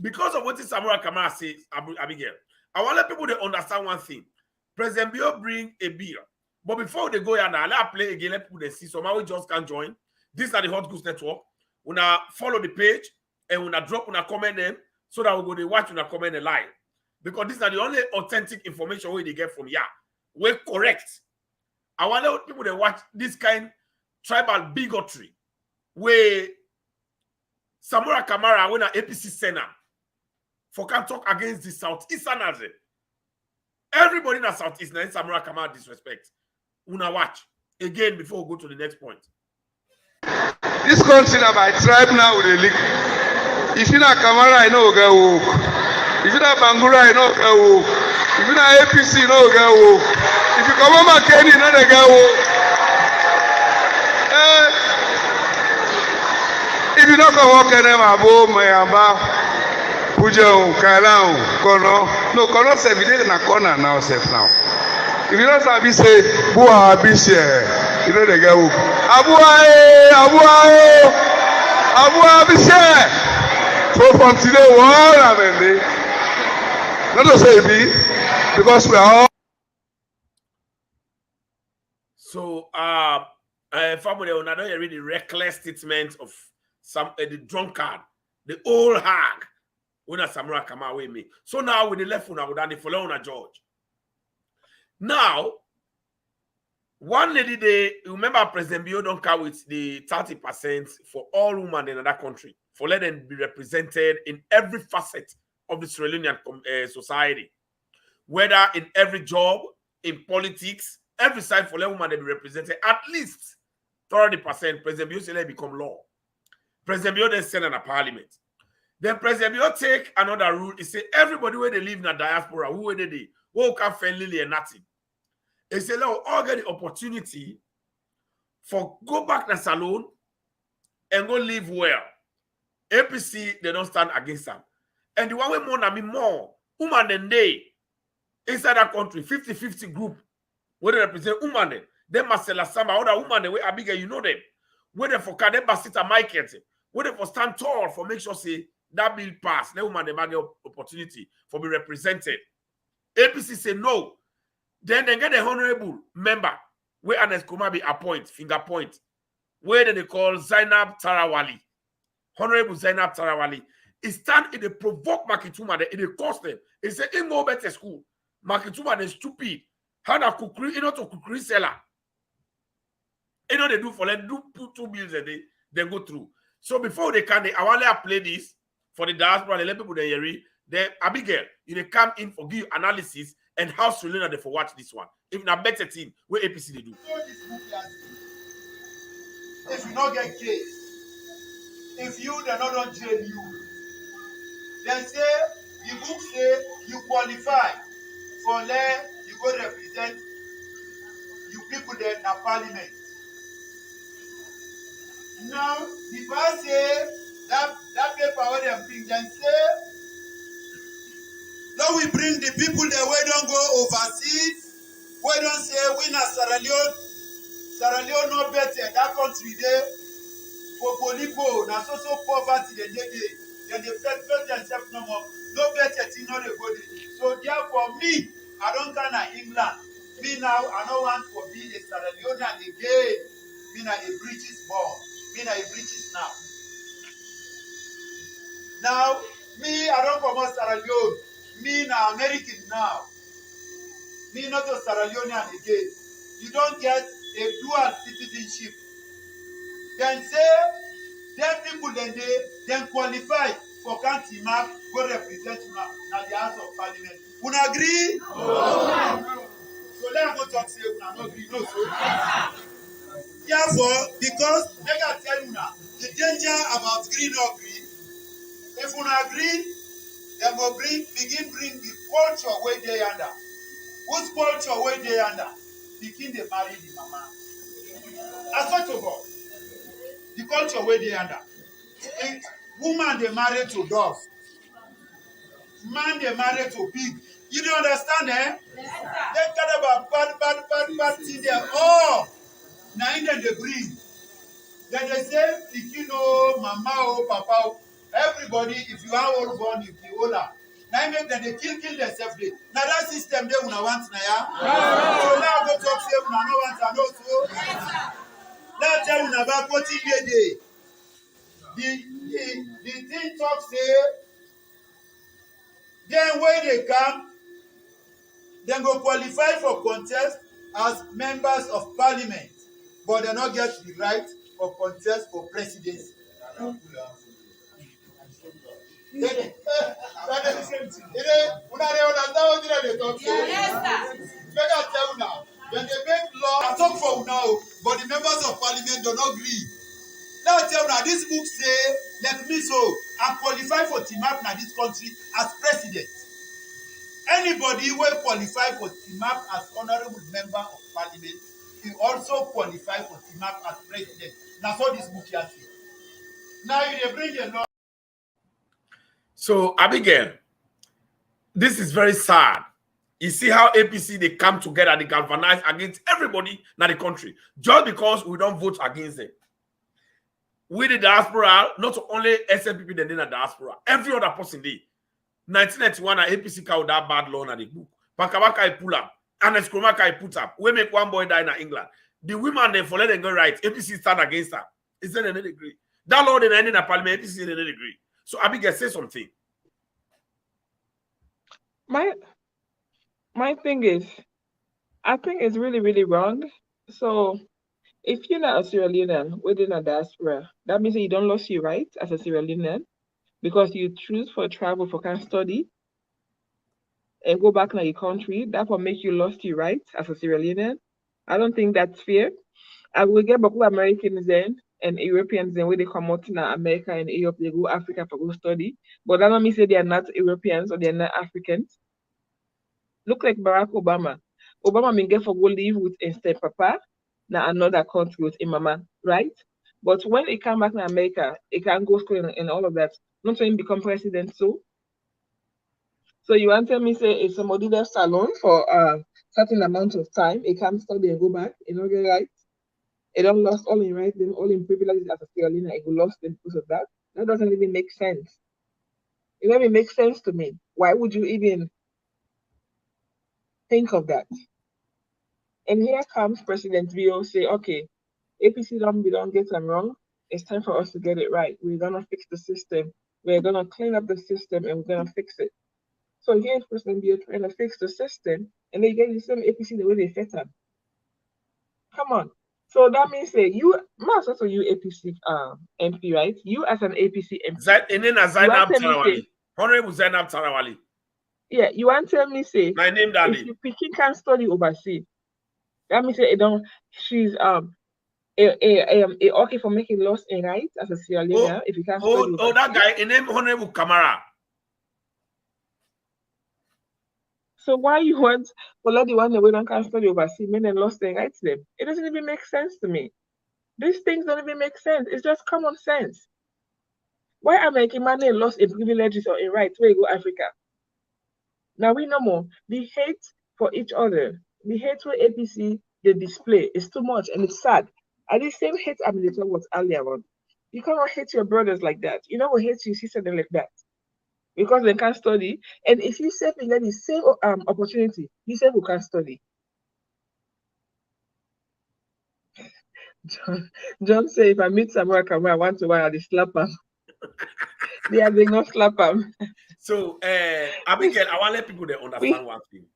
Because of what Samura Kamara says, Abigail, I want let people to understand one thing. President Bio bring a bill. But before they go here now, let play again, let people they see. Somehow we just can't join. These are the Hot Goose Network. We now follow the page and we now drop on a comment them so that we go to watch on a comment live. Because these are the only authentic information we they get from here. We're correct. I want people to watch this kind of tribal bigotry where Samura Kamara when an APC Senate for can talk against the Southeasterners. Everybody in the Southeast now Samura Kamara disrespect. Una watch again before we go to the next point. This country now by tribe now with the leak. If you not Kamara, I know get woke. If you not Bangura, I know get woke. If you not APC, you know get woke. If you come on Kenny, you know they get woke. If you not come walk in them abo mayamba, puja kailan kono. No kono se vide na corner now self now. If you don't sabi say, Bua Abishe, you know they get woke. Abuae, Abuae, Abua Abishe. So from today, what I mean, not to say be, because we are all. So, family, I don't hear the reckless statement of some the drunkard, the old hag, when a Samura Kamara with me. So now with the left one, I would have follow on a judge. Now, one lady, they remember President Bio don't come with the 30% for all women in another country, for let them be represented in every facet of the Sierra Leonean society, whether in every job, in politics, every side for let women they be represented at least 30%. President Bio say let become law. President Bio then send in a parliament. Then President Bio take another rule. He say everybody where they live in the diaspora, who they who can fail Lily and nothing. They say, let all get the opportunity for go back to the salon and go live well. APC, they don't stand against them. And the one way more than me more, woman and they inside that country, 50-50 group, where they represent woman, then Marcella Samba, other woman, the way Abigail, you know them. Where they for Kadem Basita Michael, where they for stand tall for make sure say that bill pass. Then woman they get opportunity for be represented. APC say no. Then they get a honorable member where Anes Kumabi appoint, finger point, where they call Zainab Tarawali. Honorable Zainab Tarawali. It stand in the provoke Makituma, it cost them. It say in go better school. Makituma is stupid. How na kukri, to kukri seller. They do for them, do 2 bills a day, they go through. So before they can, I want to play this for the diaspora, they let people they hear. Then Abigail, you they come in for give analysis and how Selena they for watch this one. If na better thing, where APC they do. If you not get case, if you they not jail you, then say the book say you qualify for there you go represent you people there in the parliament. Now the past say that paper where they bring then say now we bring the people there we don't go overseas, we don't say we na Sierra Leone no better that country there for polipo na so poverty they then they fed themselves no more. No better thing, no the body. So therefore, me, I don't kind of England. Me now, I don't want to be a Sierra Leonean again. Me now a British born. Me now a British now. Now, me, I don't come out Sierra Leone. Me now American now. Me not a Sierra Leonean again. You don't get a dual citizenship. Then say, then people then qualify for country map go represent na the House of Parliament. Una agree? No. So let go talk say una no agree. No, so. Therefore, because they can tell you now the danger about green or green. If una agree, they go begin bring the culture where they under. Whose culture where they under? Begin they marry the mama. As such of all, the culture where they under. Woman they married to dogs. Man they married to pig. You don't understand, eh? Yes, they talk about bad thing there. Oh, now in them they bring. Then they say, Pikino, Mama, oh, Papa, everybody, if you are all born in Ebola, now make them they kill themselves. Now that system they wanna want now, yeah? So now go talk say we no want to know so. Now tell you about what day. The thing talk say, then when they come, they go qualify for contest as members of parliament, but they not get the right for contest for presidency. That's the same thing. When they make law, I talk for now, but the members of parliament do not agree. Now tell you now, this book say, let me so, I qualify for TMAP in this country as president. Anybody who qualify for TMAP as honorable member of parliament, he also qualify for TMAP as president. That's what this book here says. Now you bring a law. So Abigail, this is very sad. You see how APC they come together, they galvanize against everybody in the country just because we don't vote against them. We the diaspora, not only SNPP then in the diaspora, every other person there. 1991 APC carried that bad law in the book. Pakabaka I pull up, and Eskromaka I put up. We make one boy die in England. The women they follow them go right. APC stand against her. Is there any degree? That law they end in the parliament, APC in any degree. So Abigail say something. My thing is, I think it's really, really wrong. So if you're not a Sierra Leonean within a diaspora, that means that you don't lose your rights as a Sierra Leonean because you choose for travel for kind of study and go back to your country. That will make you lose your rights as a Sierra Leonean. I don't think that's fair. I will get back with Americans then and Europeans then where they come out in America and Europe, they go Africa for go study. But that don't mean say they are not Europeans or they are not Africans. Look like Barack Obama. Obama may get for go live with instead papa na another country with mama, right? But when he come back to America, he can go school and all of that. Not when he become president, so So you want to tell me say if somebody left alone for a certain amount of time, it can't study and go back, you know, get right? It don't lost all in right, them all in privileges as a Carolina, it will lost them because of that. That doesn't even make sense. It doesn't even make sense to me. Why would you even think of that? And here comes President Vio say, okay, APC we don't get them wrong. It's time for us to get it right. We're gonna fix the system. We're gonna clean up the system and we're gonna fix it. So here's President Vio trying to fix the system, and they get the same APC the way they set up. Come on. So that means that you must also you APC MP, right? You as an APC MP. Honorable Zainab Tarawali. Yeah, you want to tell me say my name daddy. If you picking can study overseas, that means it don't she's okay for making loss in right as a Sierra Leone if you can't study overseas. Oh, that guy, his name Honorable Kamara. So why you want for let the one that we don't can study overseas, men and lost their rights them? It doesn't even make sense to me. These things don't even make sense. It's just common sense. Why are making money lost in privileges or in rights where you go Africa? Now we know more. The hate for each other, the hate for APC they display is too much and it's sad. And the same hate I'm talking about earlier on. You cannot hate your brothers like that. You know what hate you sister like that. Because they can't study. And if you say they get the same opportunity, you say who can't study. John say if I meet Samura Kamara one-to-one, I'll slap him. They are not slap him. So Abigail, I want to let people they understand one thing.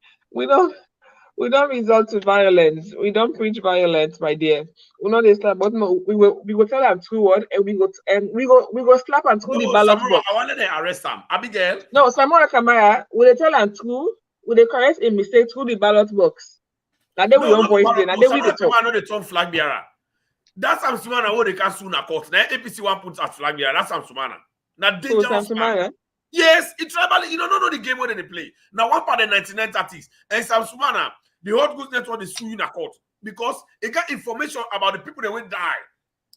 We don't resort to violence. We don't preach violence, my dear. We know they slap, but no, we will tell them true word and we go slap and through the ballot box. I want to arrest them. Abigail. No, Samura Kamara, will they tell them true? Will they correct a mistake through the ballot box? Now they will voice then. And they will talk. I know the term flag bearer. That's Sam Sumana who they can soon a court. Now APC one puts as flag bearer. That's Sam Sumana. Now dangerous man. Yes, it's tribal. You don't know the game where they play. Now one part of the 1930s and Sam Sumana, the Hot Goods Network is suing a court because it got information about the people that will die.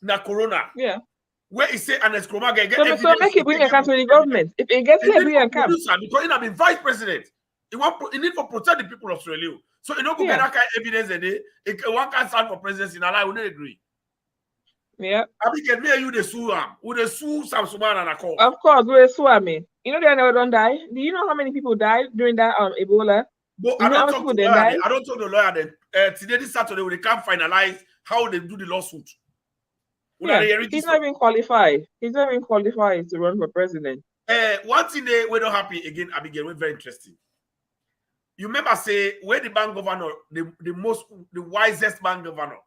Now corona. Yeah. Where he say and Eskroma get evidence. So make it bring a camp to the government. If it gets here, bring a camp. Because he have been vice president. He need to protect the people of Australia. So you know go get that kind of evidence and they one can stand for presidency in Allah, we don't agree. Yeah. Abigail, me and you they sue him. Would they sue Sam Sumana and a court? Of course, we sue him. You know they never don't die. Do you know how many people died during that Ebola? But I don't talk to the lawyer. I don't talk to the lawyer. Then today, this Saturday, they can't finalize how they do the lawsuit. Yeah, he's not even qualified. He's not even qualified to run for president. One thing we don't happy again, Abigail, we're very interesting. You remember say where the bank governor, the wisest bank governor,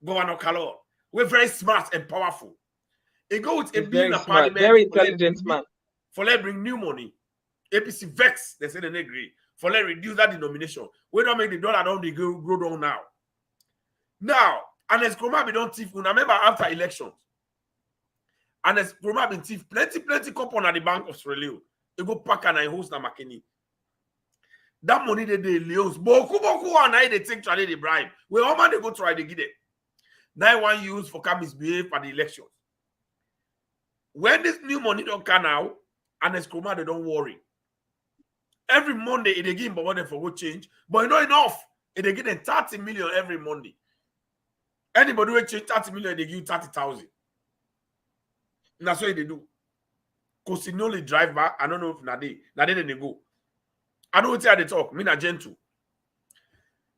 Governor Kalor, we're very smart and powerful. He go with a bill in the parliament, very intelligent man. For let bring new money. APC vex, they say they agree. For let reduce that denomination. We don't make the dollar down, they grow down now. Now, and as Kroma be don't thief, remember after elections, and as Kroma been thief, plenty coupon at the Bank of Australia. They go pack and I host na Makeni. That money they lose. Boku and I they take try they bribe. Where all man they go try they get it. Now one use for come misbehave for the elections. When this new money don't come out, and as Kroma they don't worry. Every Monday they give but they for go change, but not enough. They get them 30 million every Monday. Anybody will change 30 million, they give you 30,000. That's what they do. Because you only drive back. I don't know if they go. I don't tell they talk. Me na gentle.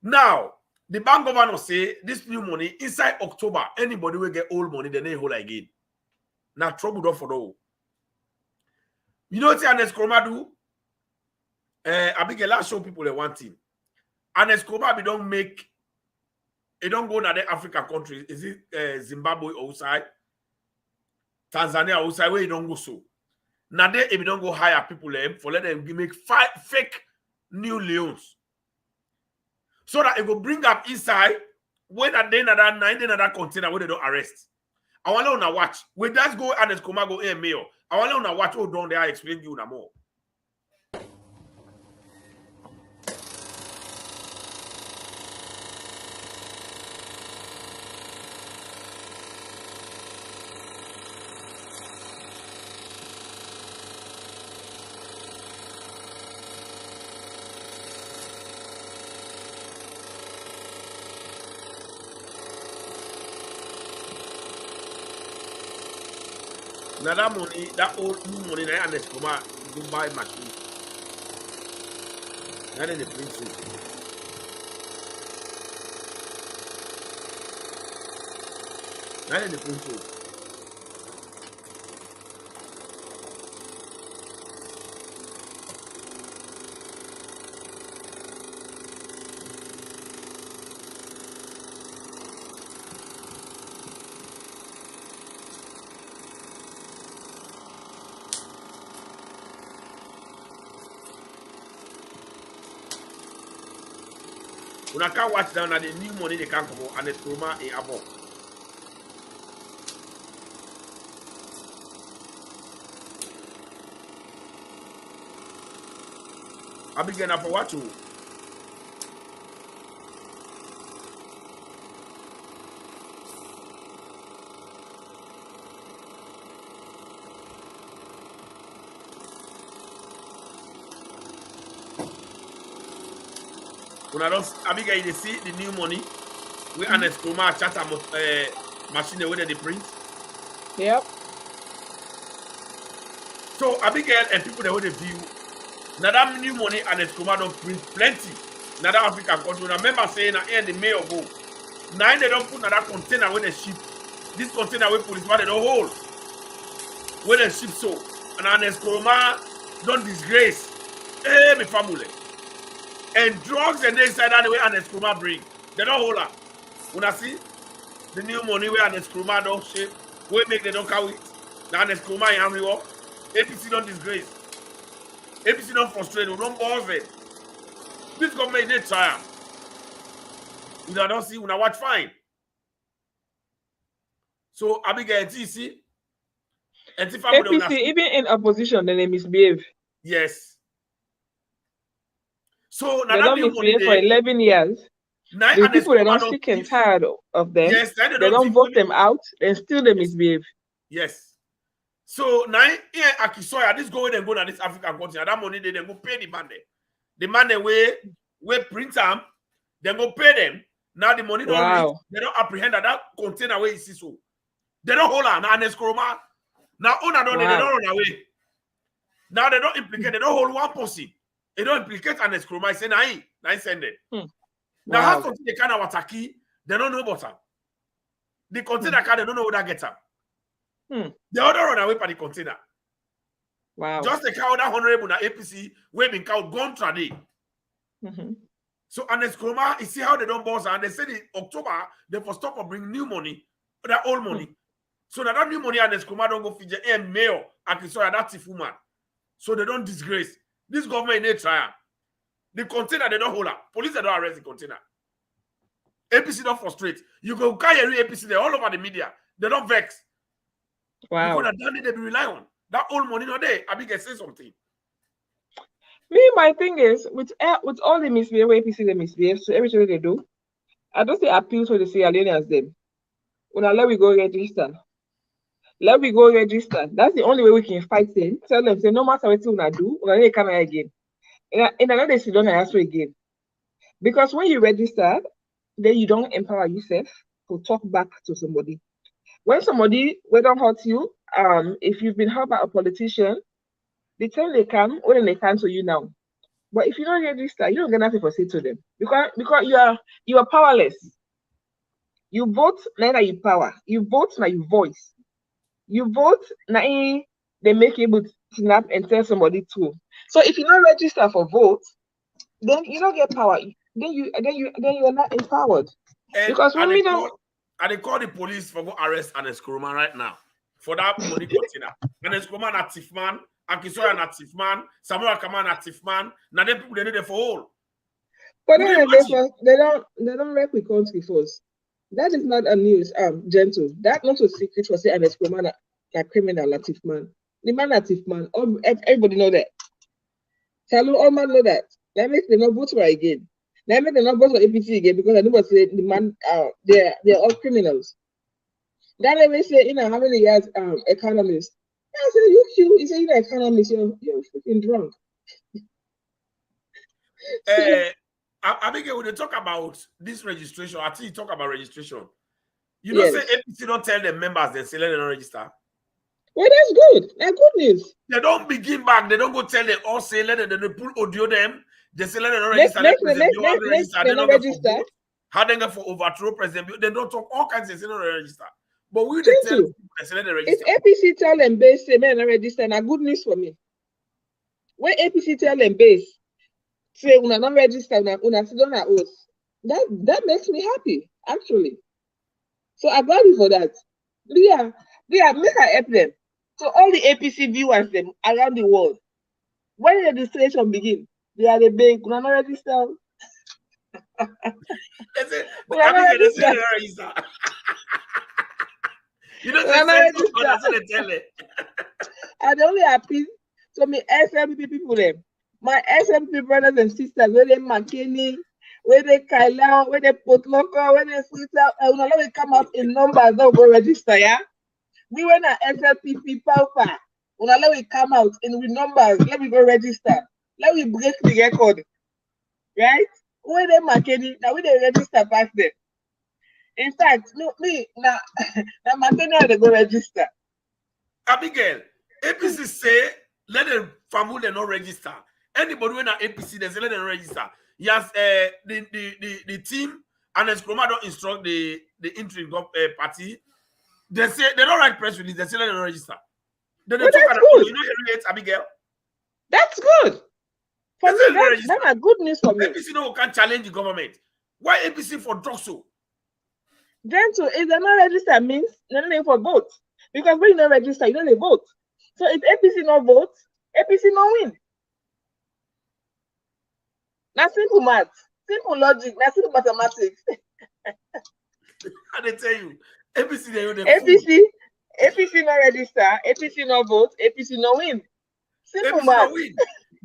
Now, the bank governor say this new money inside October, anybody will get old money, then they hold again. Now trouble up for all. You know what Ernest Kroma do? Abigail, I show people the one thing. Ernest Kroma don't make. It don't go to the African countries. Is it Zimbabwe outside? Tanzania outside where you don't go so. Now they if you don't go hire people for let them make fake new loans. So that it will bring up inside when at the end of that 9 another container where they don't arrest. I want to watch. When that's go and Koma go in mail. I want to watch what down there I explain to you now more. Now that money, that old new money, and the Skuma go buy machine. Now then the print so. Now then the print so. When I can't watch down at the new money they can't come out and the Skuma in above. I begin up for what you. When I don't, Abigail, you see the new money, we and the Skuma chat machine the way that they print. Yep. So Abigail and people the way they view. Now that new money and the Skuma don't print plenty. Now that African country, remember saying that in the mail go. Now they don't put another container with the ship. This container with policeman they don't hold. Where the ship so. And the Skuma don't disgrace. Hey, my family. And drugs and they inside that the way and the Skuma bring. They don't hold up. When I see the new money where and the Skuma don't shape, we make they don't carry it. Now the Skuma in Amri walk. APC don't disgrace. APC don't frustrate, we don't bother it. This government is try. We don't see, we don't watch fine. So Abigail, TC, APC, even in opposition, then they misbehave. Yes. So they don't misbehave for 11 years. The people they don't sick and tired of them. Yes, they don't vote them out, and still they misbehave. Yes. So now here Akisoya, this go and go to this African continent. That money they then go pay the man there. The man they we print them, then go pay them. Now the money don't reach, they don't apprehend that container where you see so. They don't hold on. Now Neskroma. Now owner don't they don't run away. Now they don't implicate, they don't hold one person. They don't implicate an Neskroma. I say I send it. Now how something they kind of attacky, they don't know about her. The container card, they don't know what that gets up. The other run away by the container. Wow. Just the cow that honorable na APC, we been cow gone today. So and Neskroma, you see how they don't boss and they said in October they for stop or bring new money, that old money. So that new money and Neskroma don't go feature and mail and so that woman. So they don't disgrace. This government in a trial. The container they don't hold up. Police they don't arrest the container. APC don't frustrate. You go carry APC there all over the media. They don't vex. Wow. Because that they be rely on. That old money not there. I can say something. Me, my thing is with all the misbehave, APC they misbehave, so everything they do, I don't say appeal to the Sierra Leoneans them. When I let we go register. Let me go register. That's the only way we can fight them. Tell them, say no matter what you do, we're gonna come again. In another they don't ask again. Because when you register, then you don't empower yourself to talk back to somebody. When somebody don't hurt you, if you've been hurt by a politician, the time they come, when they come to you now. But if you don't register, you don't get nothing to say to them. Because you are powerless. You vote, neither you power. You vote, now you voice. You vote, now they make you able to snap and tell somebody to. So if you don't register for vote, then you don't get power. Then you are not empowered. And because when we don't, they call the police for go arrest an Eskroma right now for that money container. An Eskroma na Tifman, Akisoya na Tifman, Samura Kamara na Tifman. Now them people they need it for all. But then they don't wreck with country first. That is not a news, gentle. That not a secret for say an Eskroma na criminal na Tifman. The man na Tifman. Everybody know that. Salute all man know that. That makes them not vote for again. That makes them not vote for APC again because I know what say the man they're all criminals. That they say how many years economist. I say you say economist, you're freaking drunk. Abigail, when they talk about this registration, I think you talk about registration. You know, say APC don't tell the members they say let them register. Well, that's good. That's good news. They don't begin back. They don't go tell them all say let them they pull audio them. They say let them not Next, register. Let President Bio register. They don't get for register. vote. How they get for overthrow President Bio. They don't talk all kinds of things. They don't register. But we they tell people they say let them register. If APC tell them base say men register, na good news for me. When APC tell them base say una not register, una sit on our oath. That makes me happy, actually. So I got you for that. Yeah, make I help them. So all the APC viewers them around the world, when the registration begin, they are the big, una not register. They say, they say register. You know, they tell it. I'm only happy. So me SMP people them, my SMP brothers and sisters, where they McKinney, where they Kaila, where they Potloco, where they Sita, and when they come out in numbers, they'll go register, yeah? We went at SLPP Paupa. When we come out in numbers, let me go register. Let me break the record. Right? Where they McKinney, now we they register past them. In fact, no, me now McKinney they go register. Abigail, APC say let the family not register. Anybody when at APC, they say let them register. Yes, the team and the Skroma don't instruct the interim party. They say they don't write press release. They say let them register. Then they talk about you know hearing it, Abigail. That's good. For me, that's a good news for me. APC no can challenge the government. Why APC for drug so? Then so if they're not registered means they're not for vote. Because when you not register, you don't vote. So if APC not vote, APC no win. That's simple math, simple logic, that's simple mathematics. And they tell you, APC no register, APC no vote, APC no win. Simple APC math. no win.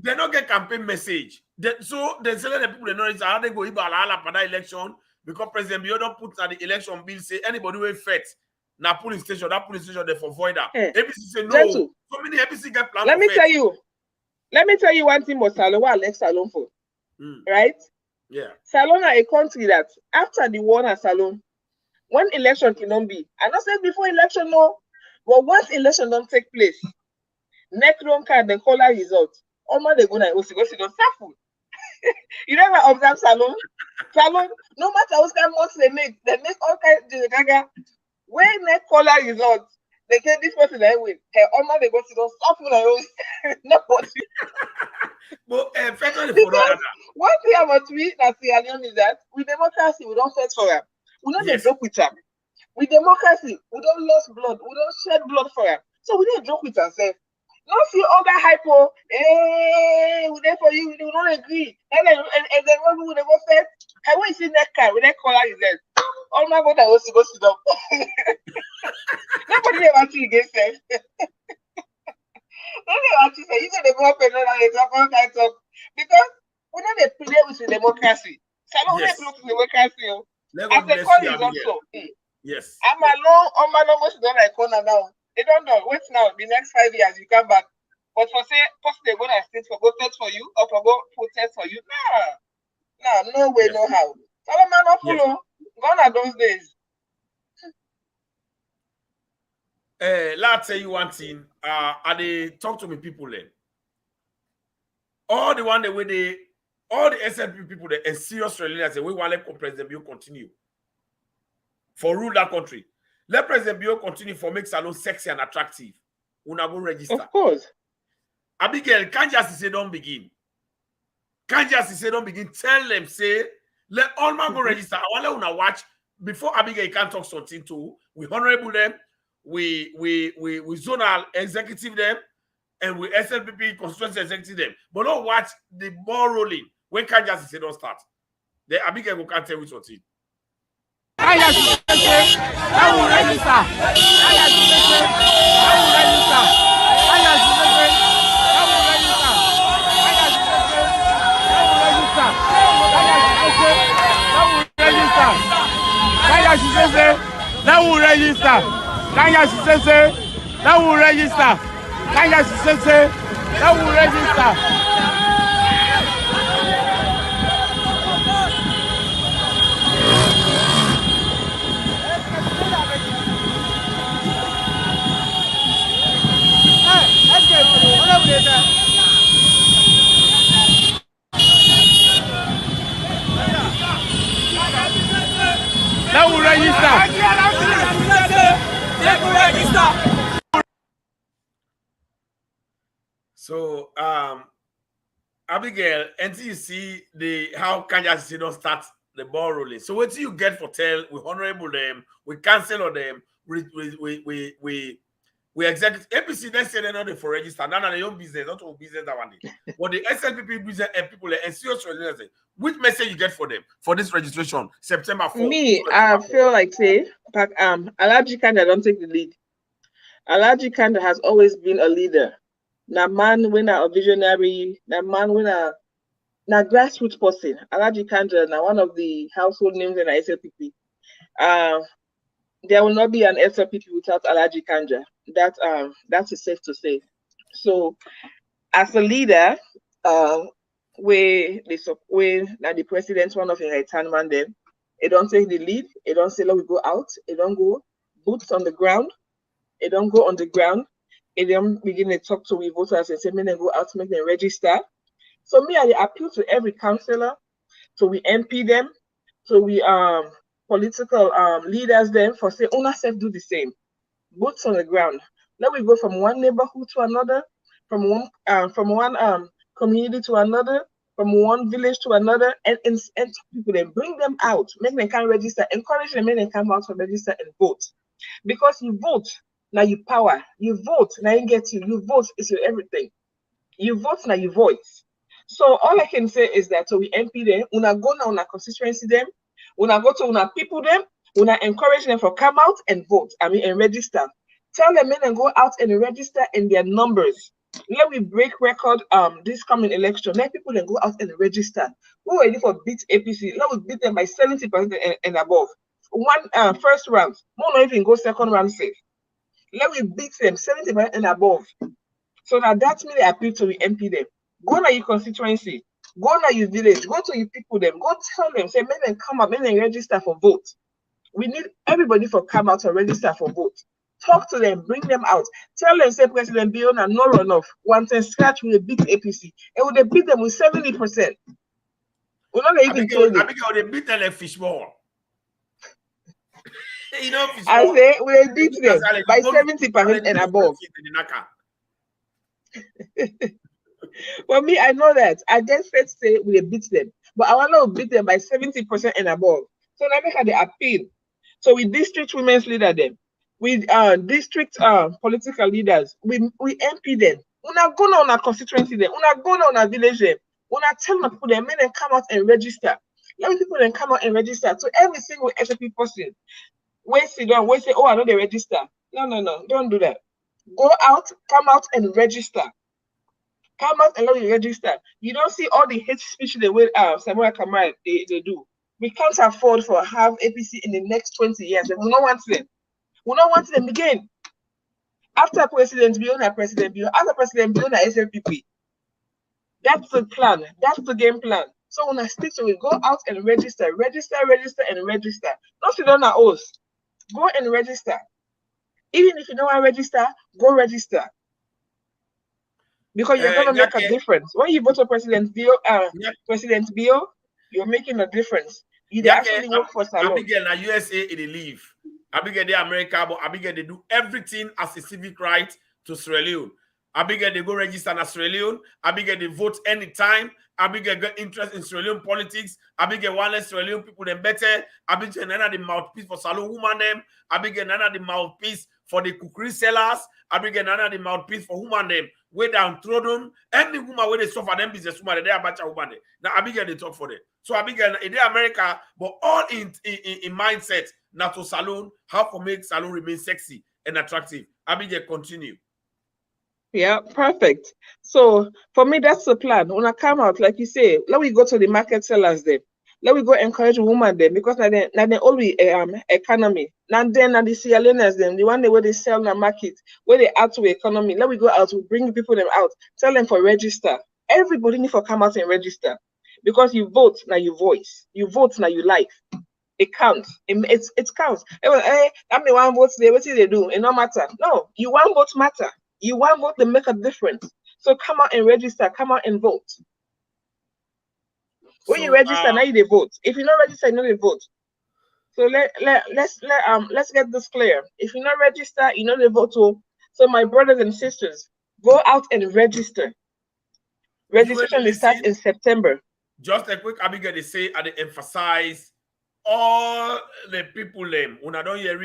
They don't get campaign message. So they say the people they know how they go Ebola for that election because President Bio don't put at the election bill say anybody will fet na police station, that police station they for void that. APC say no. Gentle. So many APC get plans. Let me tell you one thing about Salon, what I left Salon for. Right? Yeah. Salon are a country that after the war at Salon, when election cannot be, I not say before election, no, but once election don't take place, next long card the color result. Almost they go na go see don't suffer. You never observe Salon? Salon, no matter what kind of months they make all kinds of gaga. When next color results, they say this person I win. Hey, almost they go see don't suffer like nobody. But one thing about we that Sierra Leone is that with democracy we don't fight for them. We don't joke with them. With democracy, we don't lose blood, we don't shed blood for them. So we don't joke with ourselves. Not see other hypo, we there for you, we do not agree. And then when we go first, and when you see that car with that color is there. All my God, I was to go sit up. Nobody ever see against them. Actually say, you know the government and talk all kinds of because we don't play with the democracy. So I don't play with democracy. As the call is also. Yes. I'm almost done like corner now. They don't know. Wait now, the next 5 years you come back. But for say, first they're gonna state for go test for you or for go protest for you. No way, no how. So I'm not follow. Gone are those days. Let's tell you one thing. I they talk to me people then. All the one all the SLP people there and serious religion say we want let President Bio continue for rule that country. Let President Bio continue for make Salon sexy and attractive. Una go register. Of course. Abigail, can't just say don't begin. Can't just say don't begin. Tell them say let all man go register. I want let una watch before Abigail can talk something too. We honorable them. We zonal executive them and we SLPP constituency executive them, but don't watch the ball rolling when can't just say don't start. The Abigail go can't tell which one thing. That will register. Kanya Sise, that will register. Kanya Sise, that will register. So Abigail, until you see how Kanja don't start the ball rolling. So what do you get for tell? We honorable them, we cancel on them, we execute APC. Let's say they're not for register. None of their own business, not all business that one day. But the SLPP business and people and serious. Which message you get for them for this registration September 4th? Me, I feel like say, Alhaji Kanja don't take the lead. Alhaji Kanja has always been a leader. Na man when a visionary, na man when a grassroots person. Alhaji Kanja na one of the household names in the SLPP. There will not be an SLPP without Alhaji Kanja. That is safe to say. So, as a leader, where the president one of the right hand man them, it don't take the lead. It don't say let we go out. It don't go boots on the ground. It don't go on the ground. It don't begin to talk to we voters and say, make them go out, make them register. So me, I appeal to every councillor, so we MP them, so we political leaders them for say, una self do the same. Boots on the ground. Let we go from one neighborhood to another, from one community to another, from one village to another, and people then bring them out, make them can register, encourage them, make them come out to register and vote. Because you vote, now you power. You vote, now you get you. You vote is your everything. You vote, now you voice. So all I can say is that so we MP them, una go now una constituency them, una go to una people them, una encourage them for come out and vote. And register. Tell them men and go out and register in their numbers. Let we break record this coming election. Let people then go out and register. We're ready for beat APC. Let we beat them by 70% and above. One first round, more not even go second round safe. Let we beat them 70% and above. So now that's me I appeal to the MP them. Go to your constituency, go to your village, go to your people them, go tell them, say, men and come out, men and register for vote. We need everybody for come out and register for vote. Talk to them, bring them out. Tell them, say, President Biona, no runoff. Once and scratch with a big APC. And would they beat them with 70%? We're not even told them. I think they beat them like fishball. You know, fishball. I say, we beat them by 70% and above. For me, I know that. I just said say we beat them. But I want to beat them by 70% and above. So now make the appeal. So we district women's leader them. With district political leaders, we MP them. Una go on our constituency them. Una go on our village them. Una tell them people them men and come out and register. Let people then come out and register. So every single SLP person, we sit down, we say, oh, I know they register. No, don't do that. Go out, come out and register. Come out and let you register. You don't see all the hate speech the way Samura Kamara they do. We can't afford for have APC in the next 20 years. We don't want them. We don't want them again. After President Biona, after President Biona SLPP. That's the plan. That's the game plan. So when I stick to it, go out and register. Don't sit on our oath. Go and register. Even if you don't want to register, go register. Because you're gonna make a difference. When you vote for President Bio, you're making a difference. You actually work for Salon. Abigail na USA in the leave. Abigail they America, but Abigail they do everything as a civic right to Sierra Leone. Abigail they go register in Sierra Leone. Abigail they vote anytime. Abigail get interest in Sierra Leone politics. Abigail want let Sierra Leone people them better. Abigail none the mouthpiece for Salon woman them. Abigail none the mouthpiece for the cookery sellers. Abigail none the mouthpiece for woman them. Way down trodden. Any woman where they suffer them business woman they are batcha woman. Now Abigail they talk for them. So Abigail in America, but all in mindset. Not to Salon, how to make Salon remain sexy and attractive. Abigail, continue. Yeah, perfect. So for me, that's the plan. When I come out, like you say, let we go to the market sellers then. Let we go encourage women then, because now they always economy. Now then the Sierra Leoneans then, the one where they sell in the market, where they add to the economy. Let we go out, we bring people them out, tell them for register. Everybody need to come out and register. Because you vote, now you voice. You vote, now you life. It counts. It counts. Hey, that mean one vote today. What do they do? It no matter. No, you one vote matter. You one vote to make a difference. So come out and register. Come out and vote. When you register, now you vote. If you not register, you know they vote. So let's get this clear. If you not register, you know they vote too. So my brothers and sisters, go out and register. Registration will start in September. Just a quick Abigail, they say, and they emphasize all the people them. Una don't hear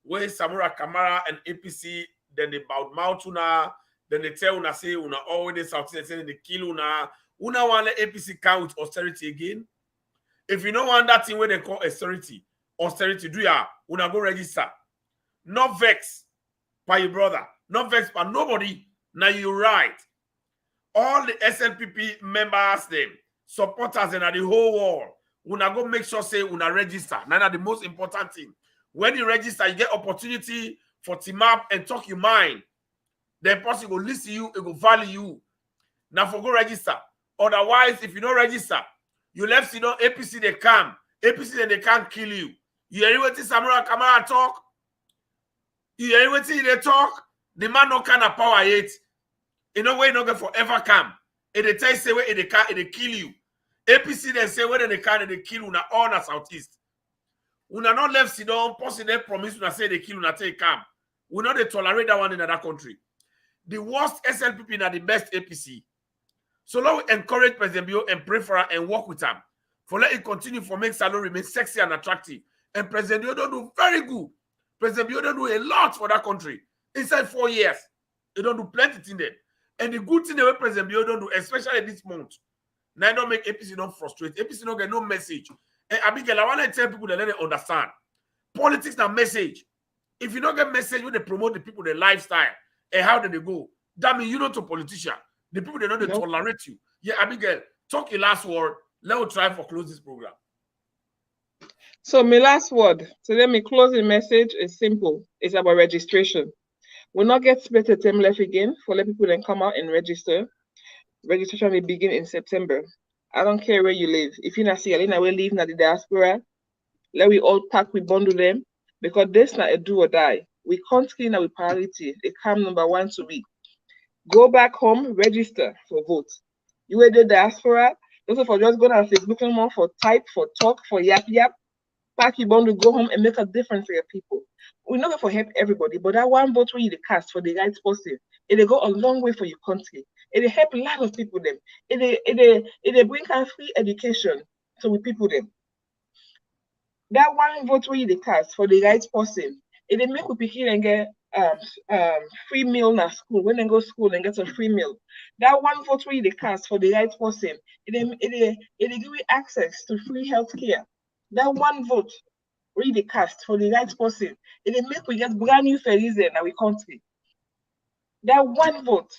where Samura Kamara and APC, then they bout mouth una, then they tell una say una always South say they kill una. Una want the APC count with austerity again. If you don't want that thing where they call austerity, do ya una go register. Not vex by your brother, not vex by nobody. Now you right. All the SLPP members, them supporters, and the whole world, una go make sure say una register. Now the most important thing. When you register, you get opportunity for team up and talk your mind. The person will listen to you, it will value you. Now for go register. Otherwise, if you don't register, you left you know APC they come. APC then they can't kill you. You hear what Samura Kamara talk? You hear what they talk? The man no kind of power yet. In no way, no go forever come. And they tell you say where they can, they kill you. APC then say where they can, they kill you all na Southeast. Una not left sit down, person they promise una say they kill una take come. We not they tolerate that one in another country. The worst SLPP are the best APC. So now we encourage President Bio and pray for her and work with him. For let it continue for make Salon remain sexy and attractive. And President Bio don't do very good. President Bio don't do a lot for that country. Inside 4 years, they don't do plenty in there. And the good thing the way President Bio don't do, especially this month, now don't make APC don't frustrate. APC don't get no message. And Abigail, I want to tell people that let them understand. Politics na message. If you don't get message when they promote the people, their lifestyle, and how do they go, that means you're not a politician. The people, they know they tolerate you. Yeah, Abigail, talk your last word. Let me try for close this program. So my last word. So let me close the message. It's simple. It's about registration. We'll not get split attempt left again for let people then come out and register. Registration will begin in September. I don't care where you live. If you're not seeing we live in the diaspora, let we all pack, we bundle them, because this not a do or die. We can't clean with priority. They come number one to be. Go back home, register for vote. You were the diaspora, also for just going on Facebook and more for type, for talk, for yap, pack your bundle, go home and make a difference for your people. We're not going to help everybody, but that one vote where you cast for the right person, it'll go a long way for your country. It'll help a lot of people them. It'll bring free education to the people them. That one vote where you cast for the right person, it'll make people and get free meal in school. When they go to school and get a free meal. That one vote where you cast for the right person, it'll give you access to free healthcare. That one vote where you cast for the right person, it'll make we get brand new ferries in our country. That one vote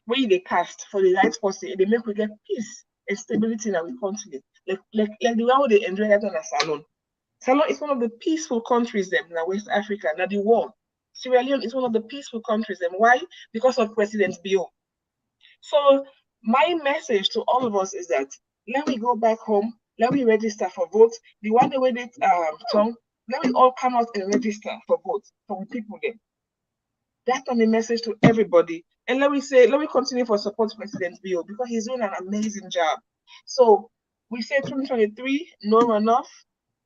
where you cast for the right person, it'll make we get peace and stability in our country. Like the one they enjoy that on a Salon. Salon is one of the peaceful countries in West Africa, not the world. Sierra Leone is one of the peaceful countries. And why? Because of President Bio. So my message to all of us is that let me go back home, let me register for votes. The one way they let me all come out and register for votes for the people there. That's my message to everybody. And let me continue for support President Bio because he's doing an amazing job. So we say 2023, no runoff.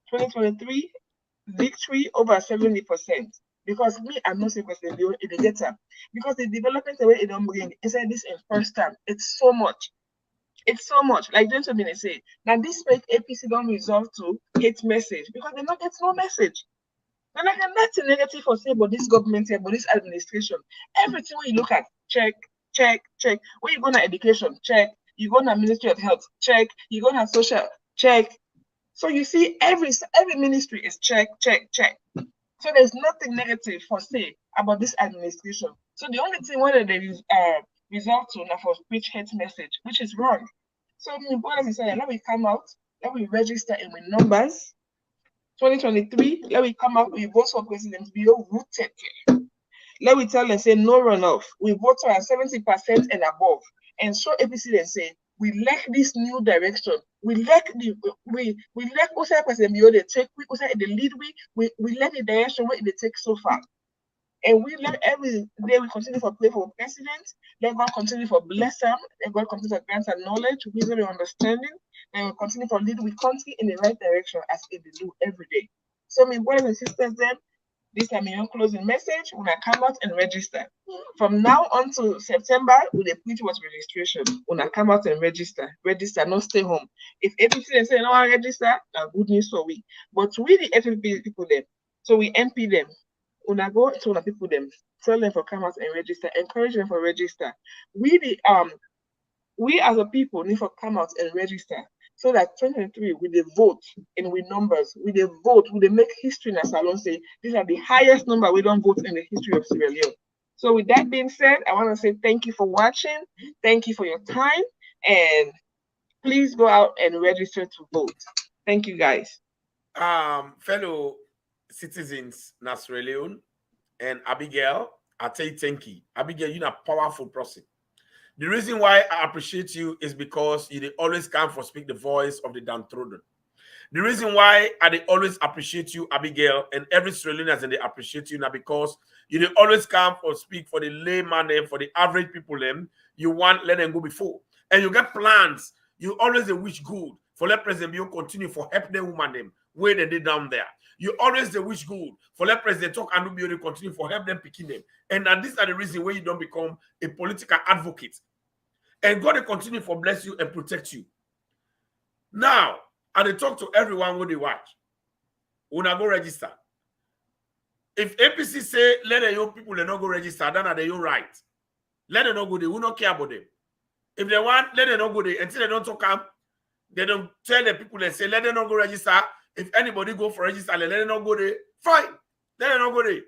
2023, victory over 70%. Because me, I'm not saying President Bio in the data. Because the development away it don't bring, inside this in first time, it's so much. It's so much. Like gentlemen say, now this make APC don't resolve to hate message because they not get no message. And I can nothing negative for say about this government here, about this administration. Everything when you look at, check. When you go to education, check. You go to Ministry of Health, check. You go to social, check. So you see, every ministry is check. So there's nothing negative for say about this administration. So the only thing whether they result to now for preach hate message, which is wrong. So what we say, let me come out, let me register in with numbers. 2023, let me come out, we vote for President Bio rooted. Let me tell them say no runoff. We vote for 70% and above. And so APC then say we like this new direction. We like also President Bio they take we also the lead we like the direction where they take so far. And we let every day we continue for pray for president. Let God continue for bless them. Let God continue for grant and knowledge, wisdom and understanding. And we continue for lead we country in the right direction as they do every day. So my brothers and sisters then, This is my closing message. Una come out and register. From now on to September, with a pretty much registration. Una come out and register. Register, not stay home. If APC say no, I register, good news for we. But we the FFP people them. So we MP them. Una go to una people them. Tell them for come out and register. Encourage them for register. We as a people need to come out and register so that 2023 with the vote and with numbers, with the vote, we make history in a salon say these are the highest number we don't vote in the history of Sierra Leone. So with that being said, I want to say thank you for watching, thank you for your time, and please go out and register to vote. Thank you guys. Fellow citizens, Sierra Leone and Abigail, I tell you thank you. Abigail, you're a powerful person. The reason why I appreciate you is because you always come for speak the voice of the downtrodden. The reason why I always appreciate you, Abigail, and every Sierra Leoneans, and they appreciate you now because you always come for speak for the layman and for the average people them. You want let them go before. And you get plans. You always wish good for let President Bio continue for help them woman them where they did down there. You always wish good for let President Talk and Bio continue for help them picking them. And these are the reason why you don't become a political advocate. And God will continue for bless you and protect you. Now, I will talk to everyone when they watch. When I go register. If APC say let the young people not go register, then are they your right. Let them not go there. We don't care about them. If they want, let them not go there. Until they don't talk up, they don't tell the people and say let them not go register. If anybody go for register, let them not go there. Fine. Let them not go there.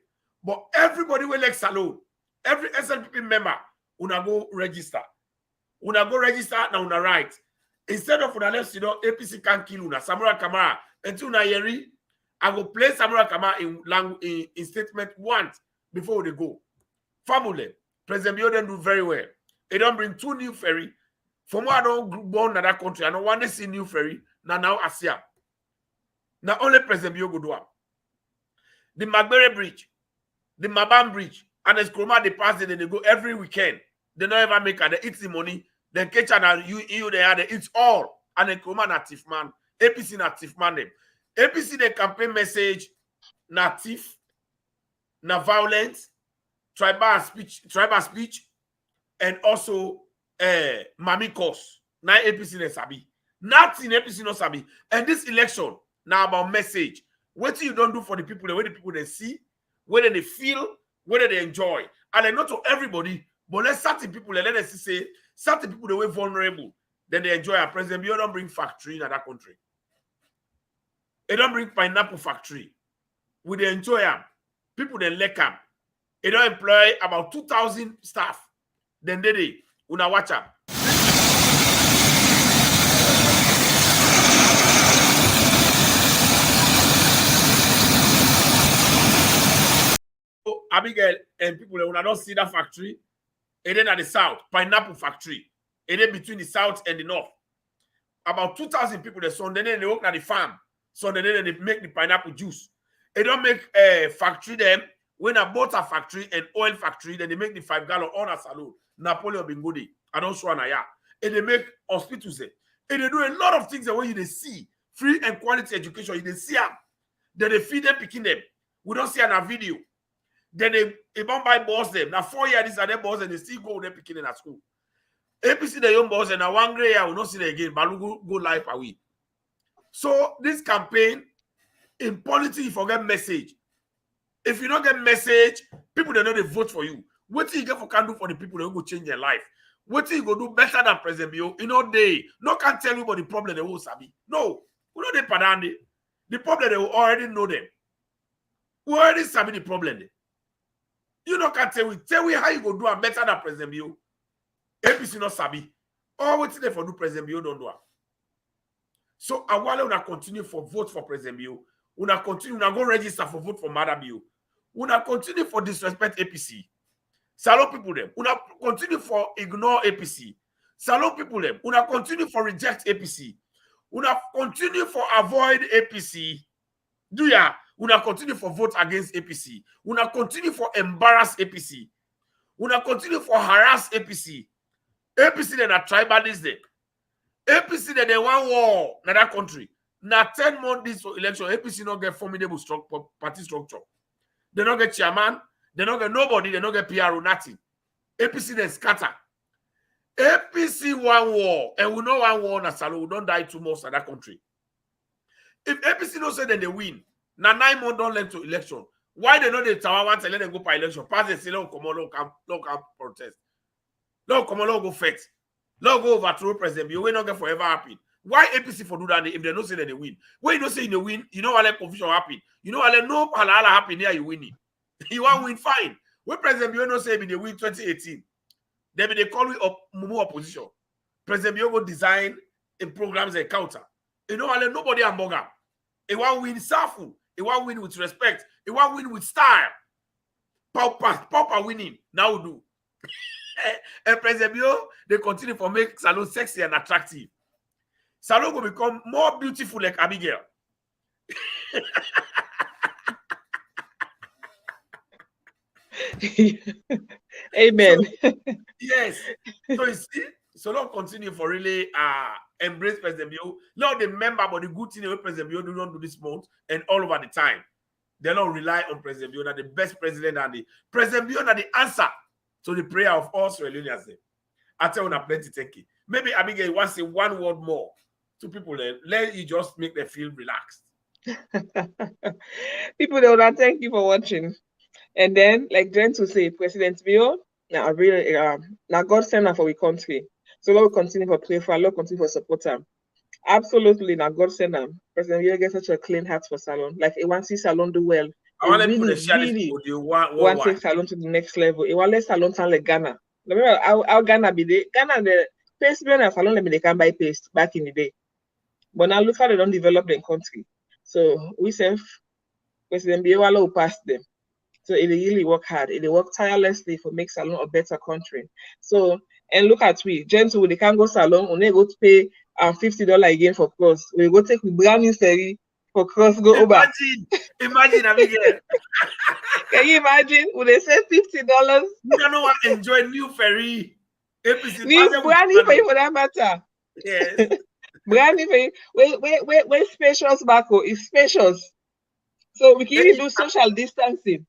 But everybody will like salon. Every SLPP member will not go register. Una go register na una right. Instead of una left, APC can kill una. Samura Kamara. Until una yeri, I will play Samura Kamara in statement once before they go. Family. President Bio don't do very well. They don't bring 2 new ferry. From what I don't born in that country, I don't want to see new ferry. Now Asia. Now only President Bio go do am. The Magbere Bridge, the Mabam Bridge, and the Skroma they pass it, they go every weekend. They don't ever make it. They eat the money. Then kitchen and you they are it's all. And then Kroma na thief man. APC na thief man them. APC the campaign message na thief, na violence, tribal speech, and also Mami cause. Now APC ne sabi. Nothing APC no sabi. And this election now about message. What you don't do for the people, the way the people they see, whether they feel, whether they enjoy. And then not to everybody. But let certain people, let us say, certain people they were vulnerable, then they enjoy. A President Bio don't bring factory in that country. They don't bring pineapple factory. We they enjoy them. People they like them. They don't employ about 2,000 staff. Then they una watch them. So, Abigail and people they don't see that factory. And then at the south, pineapple factory. And then between the south and the north. About 2,000 people there. So then they work at the farm. So then they make the pineapple juice. They don't make a factory them. When I bought a factory, an oil factory, then they make the 5 gallon on a salon. Napoleon Bingodi. I don't show an aya. And they make hospitals there. And they do a lot of things that when you see free and quality education, you see them. Then they feed them, picking them. We don't see on a video. Then they don't buy boss them. Now 4 years, these are their boss, and they still go there picking in at school. APC the young boss, and now 1 gray year will not see them again, but we'll go life away. So this campaign, in politics, you forget message. If you don't get message, people they know they vote for you. What do you get for can do for the people that will go change their life? What do you go do better than President Bio? You know they no can't tell you about the problem they will sabi. No, we know they padande. The problem they will already know them. We already sabi the problem. You know can't tell me how you go do better than President Bio. APC not sabi. All what they for do President Bio don't do. So I want to continue for vote for President Bio. Una continue, una go register for vote for Mother Bio. Una continue for disrespect APC. Salon people them. Una continue for ignore APC. Salon people them. Una continue for reject APC. Una continue for avoid APC. Do ya? Una continue for vote against APC. Una continue for embarrass APC. Una continue for harass APC. APC then a tribalism. APC then they want war in that country. Now 10 months this election, APC not get formidable party structure. They don't get chairman. They don't get nobody. They don't get PR or nothing. APC then scatter. APC one war, and we know one war na Salon. We don't die too much in that country. If APC don't say then they win, now 9 months don't let to election. Why they know they want to let them go by election? Pass the say, come on, come protest. No, come on, go fight. No, go overthrow president. You will not get forever happy. Why APC for do that if they don't say that they win? When you don't say they win, you know what let confusion happen. You know what let no halala happen here, you win it. You want win, fine. When President Bio say they win 2018, then they call it up Mumu opposition. President Bio go design in programs and counter. You know what let nobody hamburger. He want win soulful. He want win with respect. He want win with style. Papa winning. Now we do. And President Bio, they continue to make Salon sexy and attractive. Salon will become more beautiful like Abigail. Amen. So, yes. So you see, Salon continue for really embrace President Bio. Not the member, but the good thing that President Bio do not do this month and all over the time. They don't rely on President Bio, that the best president and the President Bio that the answer to the prayer of all Sierra Leoneans. I tell you, plenty thank you. Maybe Abigail wants to say one word more to people. Let you just make them feel relaxed. People, they will thank you for watching. And then, like Jen to say, President Bio, now really, now God send her for the country. So Lord will continue for pray for, Lord continue for support her. Absolutely, now God send her. President Bio gets such a clean heart for Salon. Like it wants to see Salon do well. I want to really want to take Salon to the next level. It want let Salon sound like Ghana. Remember how Ghana be there? Ghana the paste and Salon let me they can buy paste back in the day. But now look how they don't develop the country. So we say President Bio will pass them. So it really work hard. It work tirelessly for make Salon a better country. So and look at we gentle they can't go Salon, we go to pay $50 again for cross. We go take with brand new ferry for cross go over. Imagine Abigail. Can you imagine? Would they say $50? You don't know what enjoy new ferry. APC brand new ferry for that matter. Yes. Brand new ferry. Wait, spacious Bako is spacious. So we can even do social distancing.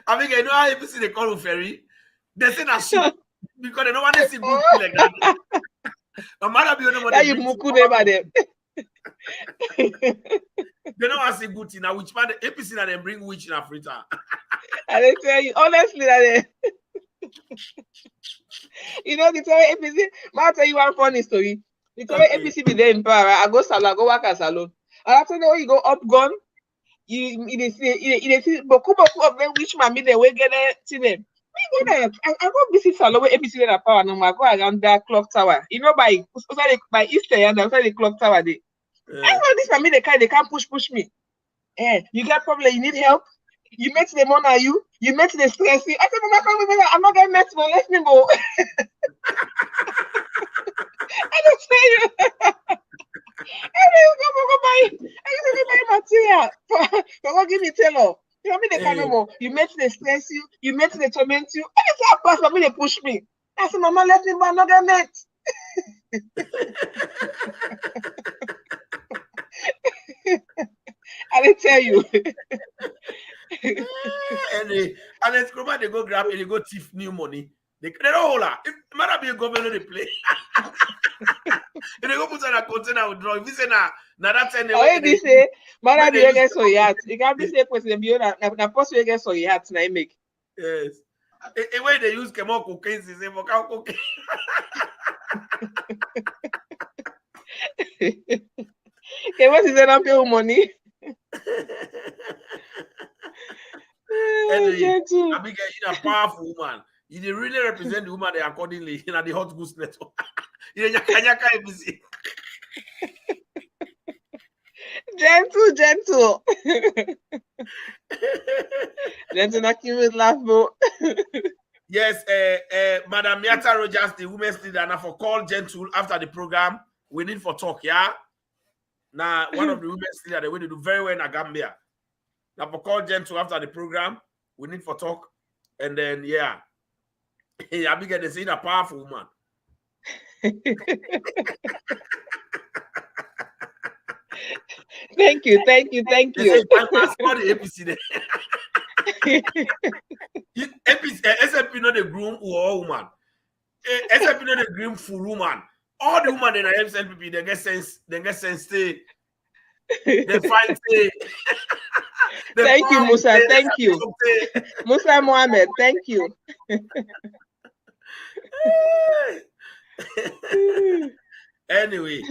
Abigail, you know how APC they call ferry? They say that shit because they don't want to see good like that. No matter be no that you muku never them. They don't want to see good thing. Now which man the APC that they bring which in Africa? And they tell you honestly that you know the tell APC. I'll tell you one funny story. The tell APC be there in power. I go salon, go work at salon. And after that, you go up gun. You see boku of them which man they will get to them. I go visit salon where APC in power. No, I go around that clock tower. You know by Easter and outside the clock tower there. I know this family they can't push me. You got problem, you need help. You met them on you met the stress. I said, Mama, I'm not getting met, but let me go. I don't tell you. Go buy material. For give me tailor. You know me they can't no more. You met the stress you met the torment you. I said, pass for me, they push me. I said, Mama, let me go, I'm not getting met. I didn't tell you. And then Scrubber, they go grab and they go thief new money. They don't hold her. It might be a government they play. And they go put on a container with draw. If you say now that time they already say, man, you get so yacht. You can't be say President Bio na post you get so yacht na make. Yes. The way they use chemo cocaine, they say for cocaine. Okay, what is that pay money? Abigail, you're a powerful woman. You really represent the woman they accordingly in the hot goose network. Gentle. Gentle, not with laugh, bro. Yes, Madam Miata Rogers, the women's leader, now for call Gentle after the program. We need for talk, yeah. Now, one of the women's leader, they will do very well in Gambia. Now, for call Gentle after the program, we need for talk, and then yeah, Abigail, they say a powerful woman. Thank you. They say bypass all the APC there. APC, SNP not the groom or woman. SNP not the groom full woman. All the women in the SNP, they get sense, stay. They fight stay. Thank you, Musa. Thank you. Musa Mohammed, thank you. Anyway.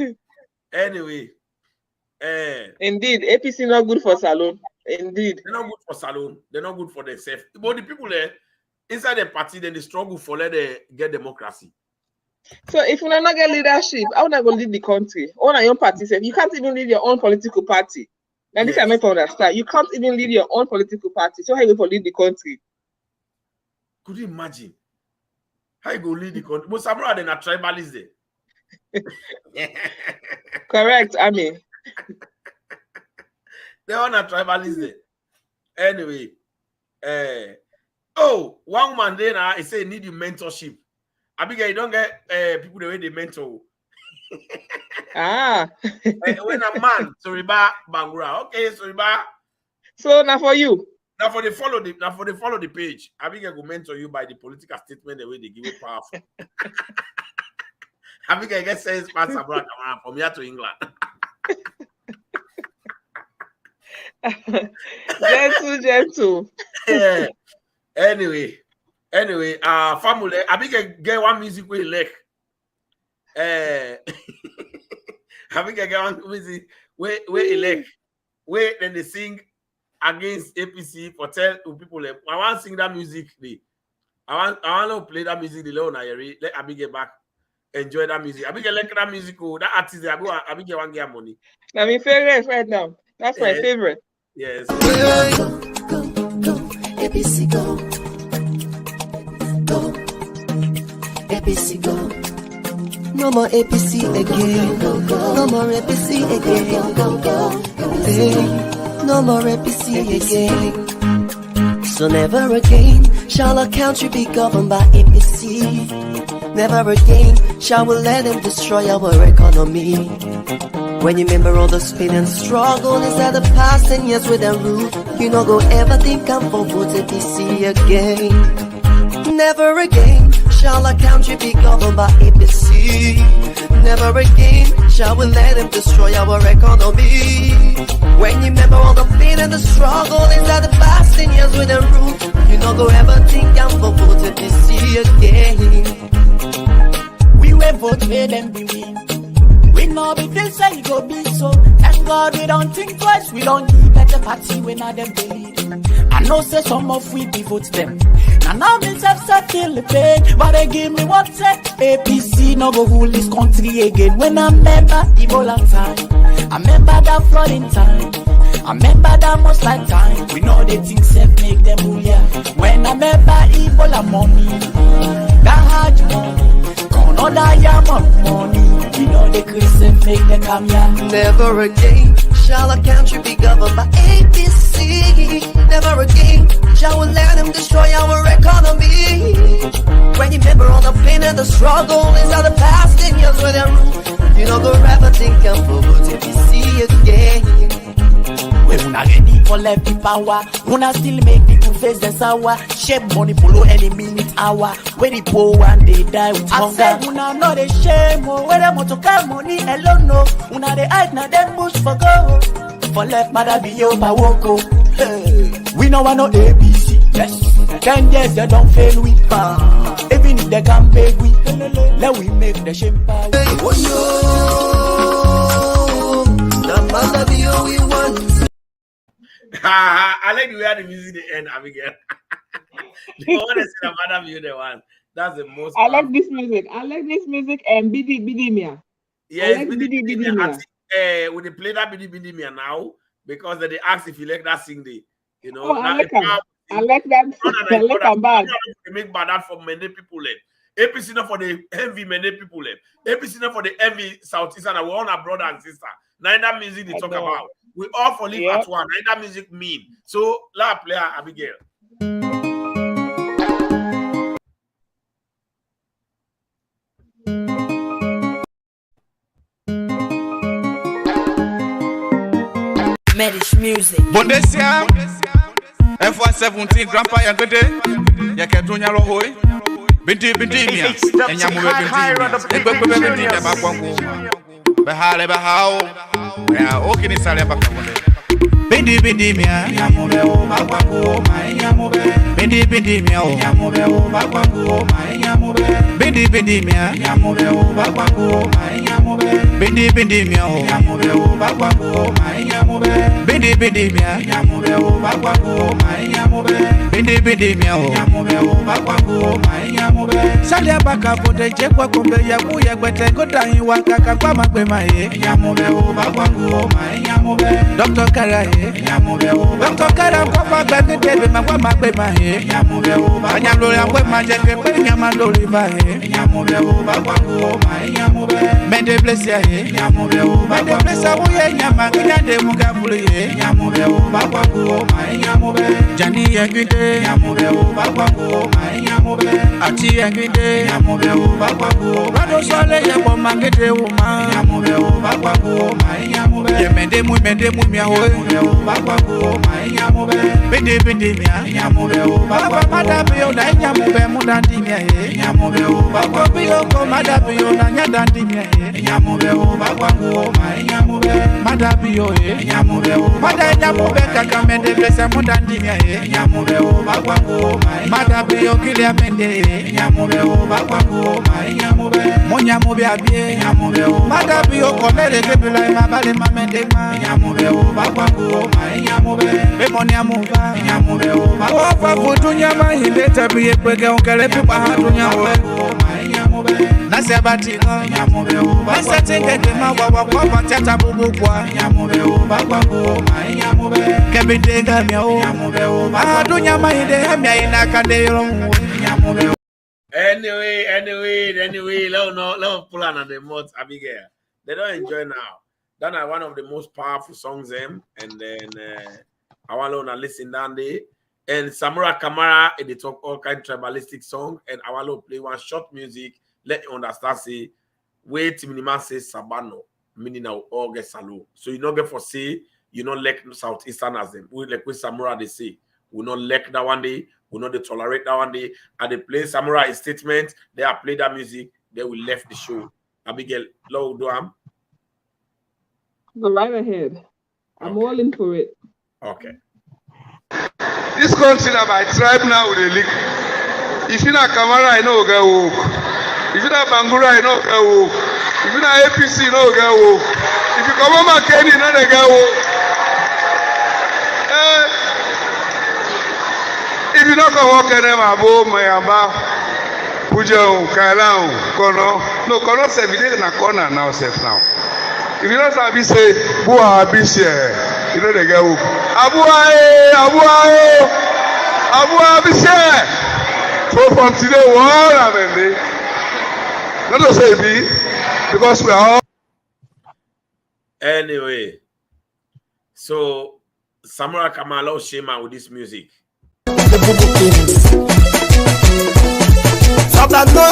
Indeed, APC not good for salon. Indeed. They're not good for salon. They're not good for themselves. But the people there, inside the party, then they struggle for let them get democracy. So if you not get leadership, how not going to lead the country? Own your own party, you can't even lead your own political party. And this I meant to understand. You can't even lead your own political party. So how you going to lead the country? Could you imagine? How you go lead the country? But Samura then a tribalist there. Correct, I mean. They are not tribalist there. Anyway, one woman there now he say need you mentorship. Abigail, you don't get people the way they mentor. When a man, Soriba Bangura. Okay, Soriba. So now for you. Now for they follow the page. Abigail will mentor you by the political statement the way they give it powerful. Abigail get sense pass Samura Kamara from here to England. gentle. Yeah. Anyway, family, Abigail get one music we like. Abigail get one music where elect, where then they sing against APC for tell people. I want to sing that music. I want to play that music. The Leon Ayeri, let Abigail back enjoy that music. Abigail like that music. That artist, Abigail want get money. I mean, favorite right now. That's my favorite. Yes. Go, APC go. Go, APC go. No more APC again. No more APC again. Hey, no more APC again. So never again shall our country be governed by APC. Never again shall we let them destroy our economy. When you remember all the pain and struggle inside the past 10 years with them rule, you no go ever think I'm for vote APC again. Never again shall our country be governed by APC. Never again shall we let them destroy our economy. When you remember all the pain and the struggle inside the past 10 years with them rule, you no go ever think I'm for vote APC again. We will vote for them be win. We know be feel say it go be so. Thank God we don't think twice. We don't give better party when I them believe. I know say some of we be vote them. Now me self feel the pain, but they give me what say APC no go rule this country again. When I remember Ebola time, I remember that flooding time, I remember that most like time. We know they think self make them rule yeah. When I remember Ebola money, that hard money. Another yam of money, you know the Christian make them come here. Never again shall our country be governed by APC. Never again shall we let them destroy our economy. When you remember all the pain and the struggle inside the past 10 years with their rule, you know go ever think I'm for vote APC again. We una ready for left the power. Una still make people face the sour. Shape money follow any minute hour. Where the poor one they die with hunger. I say una know the shame. Where them want to carry money alone no. Una they hide na them bush for go. For left mother be your power. Hey. We know I know ABC. Yes. 10 years they don't fail we power. Even if they can beg we. Let we make the shame power. Hey, oh yo. The mother be all we want. I like the way the music they end, Abigail. You want to see the madam you the one. That's the most. I like this music. I like this music and Bidimia. Yes, like Bidimia. When they play that Bidimia now, because they ask if you like that sing the, you know. I like that. I like that. I like that bad. They make bad for many people. APC not for the heavy many people. APC not for the heavy Southeastern. We all are brother and sister. Neither music they talk about. We all for live at one. Neither music mean. So, la player Abigail. Medish music. Bondesia, F117, Grandpa Yagode, Yakatunya Rohoy, Binti Bintimia, and Yamura Bintimia, Bahale Bahao, Okini Salaba. Bindi Bindimia, Yamube, my Yamube, Bindi Bindimia, Yamube, my Yamube, Bindi Bindimia, Yamube, my Yamube, Bindi Bindimia, Yamube, my Yamube, Bindi Bindimia, Yamube, my Yamube, Bindi Bindimia, Yamube, my Yamube, Salia Baka for the Jekwa Kumbe Yabuya, but I go down in Waka Kwama Kwema, Yamube, my Yamube, Dr. Kara. Dr. Karam Papa Baby Baby Mama Baby Yamube Yamlo Yamwe Magic Yamando Riva Yamube Yamube Mende bless ya Yamube Mende bless ya Yamagina de Mugabuli Yamube Yamube Jani Yagide Yamube Yamube Ati Yagide Yamube Rado Sole Yabo Magede Uma Yamube Yamube Yemende Mu Miaho Bindi Bindi Yamube Baba Madabio Yamube Mudandimia Yamube Baba Bioko Madabio Nanyadandimia Yamube Yamube Madabio Yamube Madabio Kakamende Blessa Mudandimia Yamube Madabio Kilia Mende Yamube Yamube Monyamube Abie Yamube Madabio Konele Kebila Mabale Mamende Yamube Yamube, Bemonia Muba, Yamube, Opa Putunya, my later be a break on Calepa, Yamube, Nasabati, Yamube, I setting at the Mawa, Papa Tata Bubua, Yamube, Yamube, Kevin Degamio, Yamube, Adunya, my Dehamia in Acadeo, Yamube. Anyway, let pull on the mods, Abigail. They don't enjoy now. That are one of the most powerful songs, and then I want to listen down there. And Samura Kamara, they talk all kind of tribalistic song, and I want to play one short music. Let you understand, say, wait, minima say Sabano, meaning now all get salo. So you not get for say, you not like Southeastern as them. We like with Samura they say, we not like that one day, we not they tolerate that one day. And they play Samura statement, they have played that music, they will left the show. Abigail, low do am. Go right ahead. I'm all in for it. Okay. This country now by tribe now with the league. If you're not Kamara, I know go walk. If you're not Bangura, I know go walk. If you're not APC, you know go walk. If you come on Kenny, you know go walk. If you're not going to walk in them, Abo, Mayamba, Puja, Kailan, Kono. No, Kono Civic na corner now, safe now. If you don't have say, Bua Bishare, you know the guy. Abua Bishare. So from today, what I mean, not to say me, because we are all. Anyway, so Samura Kamara Shema with this music. Sabano,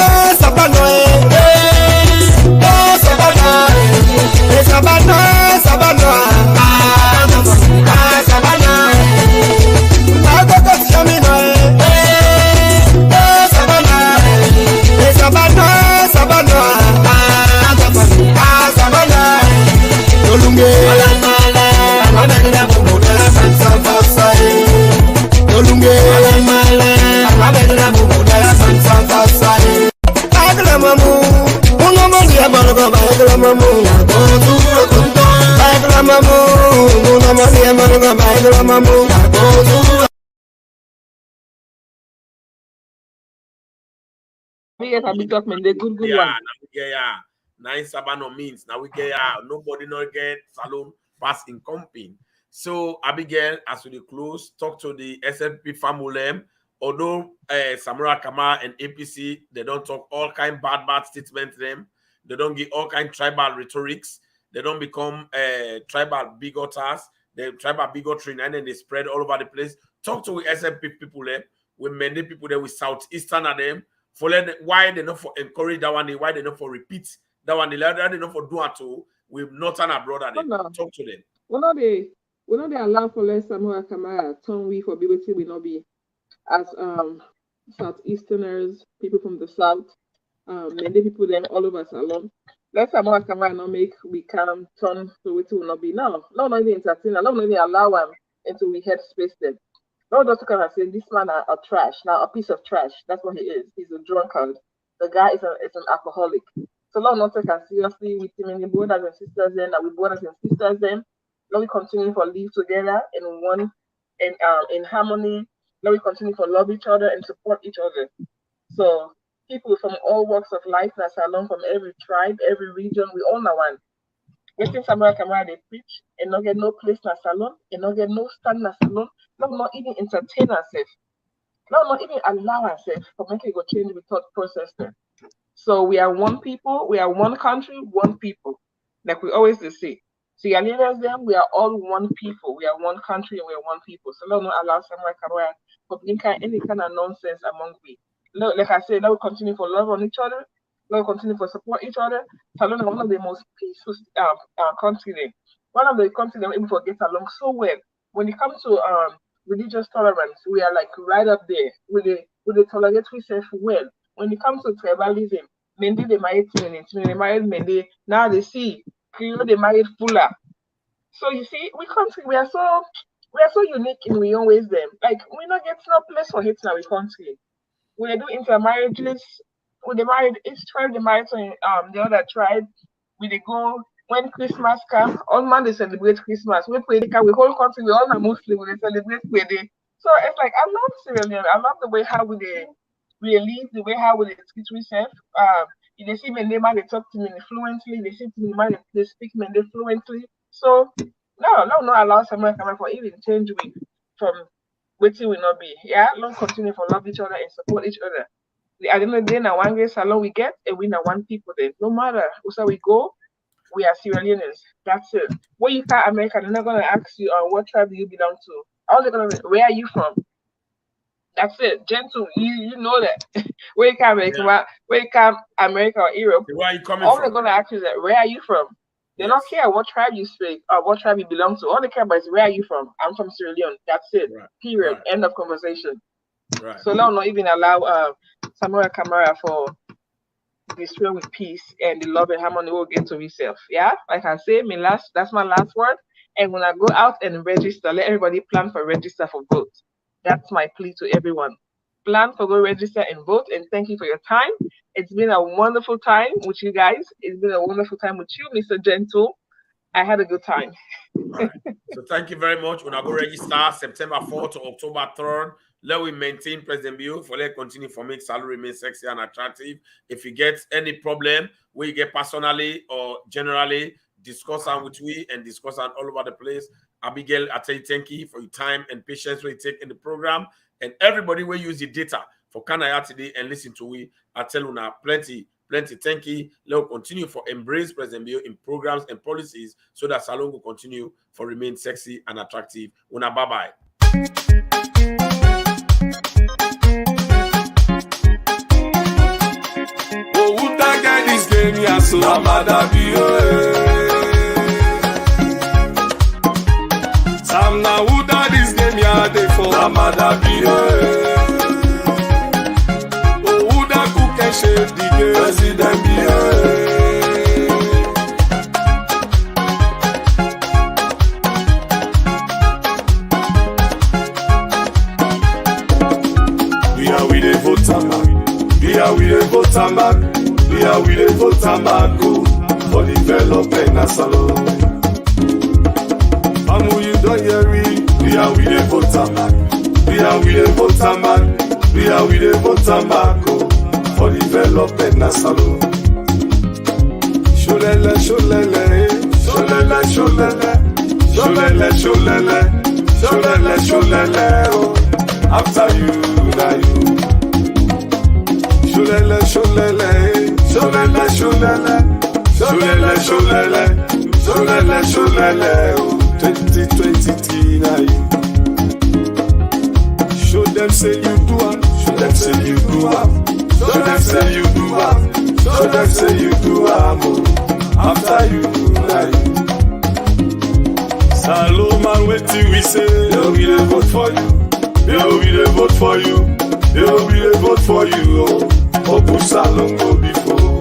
Nine Sabano means now we get nobody not get salon pass in comping. So Abigail, as we close, talk to the SNP family. Although Samura Kamara and APC, they don't talk all kind bad statements to them. They don't give all kind tribal rhetorics. They don't become tribal bigoters. The tribal bigotry and then they spread all over the place. Talk to SNP people there, with many people there with Southeastern of them. For why they not for encourage that one day, why they not for repeat that one day, they not for do at all with Northern abroad. Talk to them. We're we not they allow for less Samura Kamara, turn we for BBT will not be as Southeasterners, people from the South, many people then all over Salon. Let's Samura Kamara not make we can turn so we will not be now. Not only entertain, not only allow them into we head space then. No, just come and say this man a trash. Now a piece of trash. That's what he is. He's a drunkard. The guy is an alcoholic. So long not take us seriously with him in the brothers and sisters then, that we brothers and sisters then. Let we continue for live together in harmony. Let we continue for love each other and support each other. So people from all walks of life, that's along from every tribe, every region, we all know one. Waiting Samura Kamara they preach and not get no place in a salon, and not get no stand in a salon, not even entertain ourselves, not even allow ourselves for making go change the thought process there. So we are one people, we are one country, one people. Like we always say. So your leaders them, we are all one people, we are one country and we are one people. So let not allow Samura Kamara for any kind of nonsense among we. Like I said, let we continue for love on each other. Let us continue to support each other. Salon is one of the most peaceful continents. One of the continents able to get along so well. When it comes to religious tolerance, we are like right up there. We tolerate ourselves well. When it comes to tribalism, Mende they married Trinity, they married Mende. Now they see Creole they married Fula. So you see, we are so unique in we own ways. Them like we not get no place for hate in our country. We do intermarriages. When they married each tribe, they married to the other tribe. We they go when Christmas comes, all man they celebrate Christmas. We whole country, we all are Muslim, we celebrate Pwede. So it's like I love Sierra Leone. I love the way how we live, the way how we treat ourselves. They see me man they talk to me fluently, they see to me man they speak me fluently. So no allow someone come for even change we from waiting will not be. Yeah, long continue for love each other and support each other. At the end of the day, now one great salon we get, and we now one people there. No matter where we go, we are Sierra Leoneans. That's it. When you come America, they're not gonna ask you what tribe do you belong to. All they're gonna be, where are you from? That's it. Gentle, you know that. Where you come America, where you come America or Europe, where are you coming all from? they're gonna ask you is that where are you from? They don't care what tribe you speak or what tribe you belong to. All they care about is where are you from? I'm from Sierra Leone. That's it. Right. Period. Right. End of conversation. Right. So now not even allow Samura Kamara for destroy with peace and the love and harmony will get to himself. Yeah, like I say, that's my last word. And when I go out and register, let everybody plan for register for vote. That's my plea to everyone. Plan for go register and vote. And thank you for your time. It's been a wonderful time with you guys. It's been a wonderful time with you, Mr. Gentle. I had a good time. Right. So thank you very much. When I go register September 4th to October 3rd, let we maintain President Bill for let continue for make salary remain sexy and attractive. If you get any problem, we get personally or generally discuss on with we and discuss on all over the place. Abigail, I tell you thank you for your time and patience we take in the program. And everybody will use the data for Kanaya today and listen to we. I tell you now plenty thank you. Let us continue for embrace President Bill in programs and policies so that Salon will continue for remain sexy and attractive. Una bye-bye. Sam na who that this game ya dey for Namada be who that cook and shape the game President be we are with the vote back. We are with the vote back. We are with the vote back for development na salon. You don't hear it. We are with the vote back. We are with the vote back. We are with the vote back for development na salon. Sholele, sholele, sholele, sholele, sholele, sholele, sholele, sholele. Oh, after you, na you. Sholele, sholele, sholele, sholele, sholele, sholele, sholele, sholele. Oh. 2023 now you. Show them say you do it. Show them say you do it. Show them say you do it. Show them say you do it. After you now you. Saloma, waiting we say, yo, we dey vote for you. Yo, we dey vote for you. Yo, we dey vote for you. Oh, push Salongo before.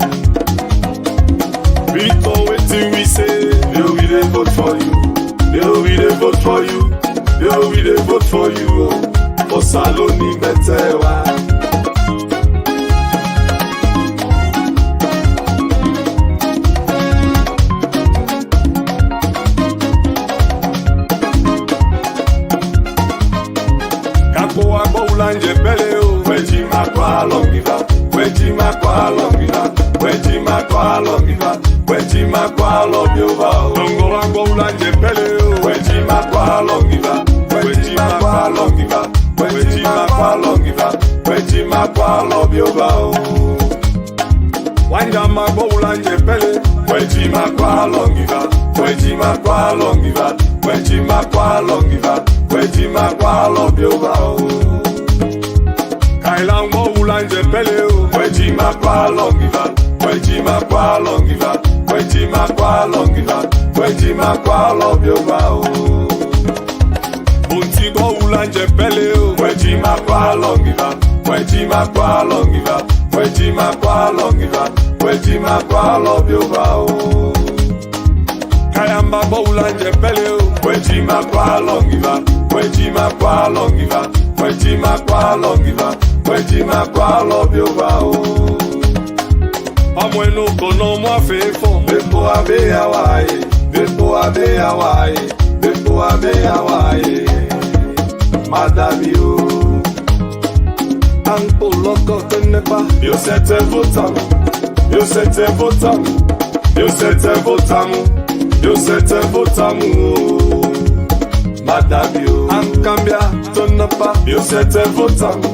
Victor, waiting we say, yo, we dey vote for you. Yo, we dey vote for you. Yo, we dey vote for you. Oh, Saloni Metewa. Ulanje pele o, weji makwa longiva, weji makwa longiva, weji makwa longiva, weji makwa longiva. Dongo wango ulanje pele o, weji makwa longiva, weji makwa longiva, weji makwa longiva, weji makwa longiva. Wanja makwa ulanje pele, weji makwa longiva, weji makwa longiva, weji makwa longiva, weji makwa longiva. Kailango ulanje pele o, weji makwa longiva, weji makwa longiva, weji makwa longiva, weji makwa longiva o. Buntigo ulanje pele o, weji makwa longiva, weji makwa longiva, weji makwa longiva, weji makwa longiva o. Kayamba bo ulanje pele o, weji makwa longiva, weji makwa longiva, weji makwa longiva, weji makwa longiva o. Amwenu kono mwa fefo, bepo abe Hawaii, bepo abe Hawaii, bepo abe Hawaii. Madami o. Anko loko tenepa, yo sete votamu, yo sete votamu, yo sete votamu, yo sete votamu o. Madami o. Ankambia tenepa, yo sete votamu,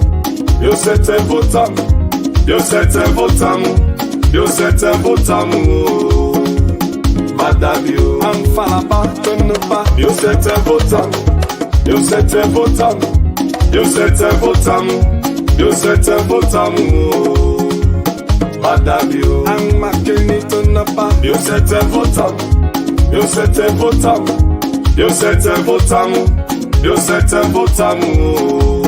yo sete votamu, yo sete votamu, yo sete votamu o. Madami o. Anfalapa tenepa, yo sete votamu, yo sete votamu, yo sete votamu, yo sete votamu o. Madami o. Anmakeni tenepa, yo sete votamu, yo sete votamu, yo sete votamu, yo sete votamu o.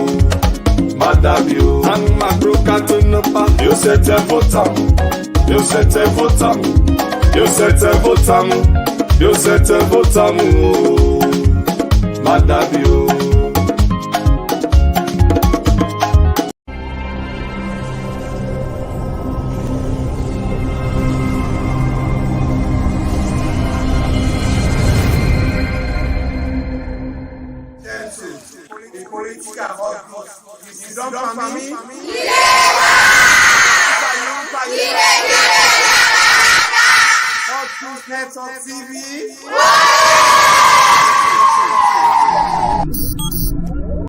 Madami o. Anmakroka tenepa, yo sete votamu, yo sete votamu, yo sete votamu, yo sete votamu o. Madami o. Network TV.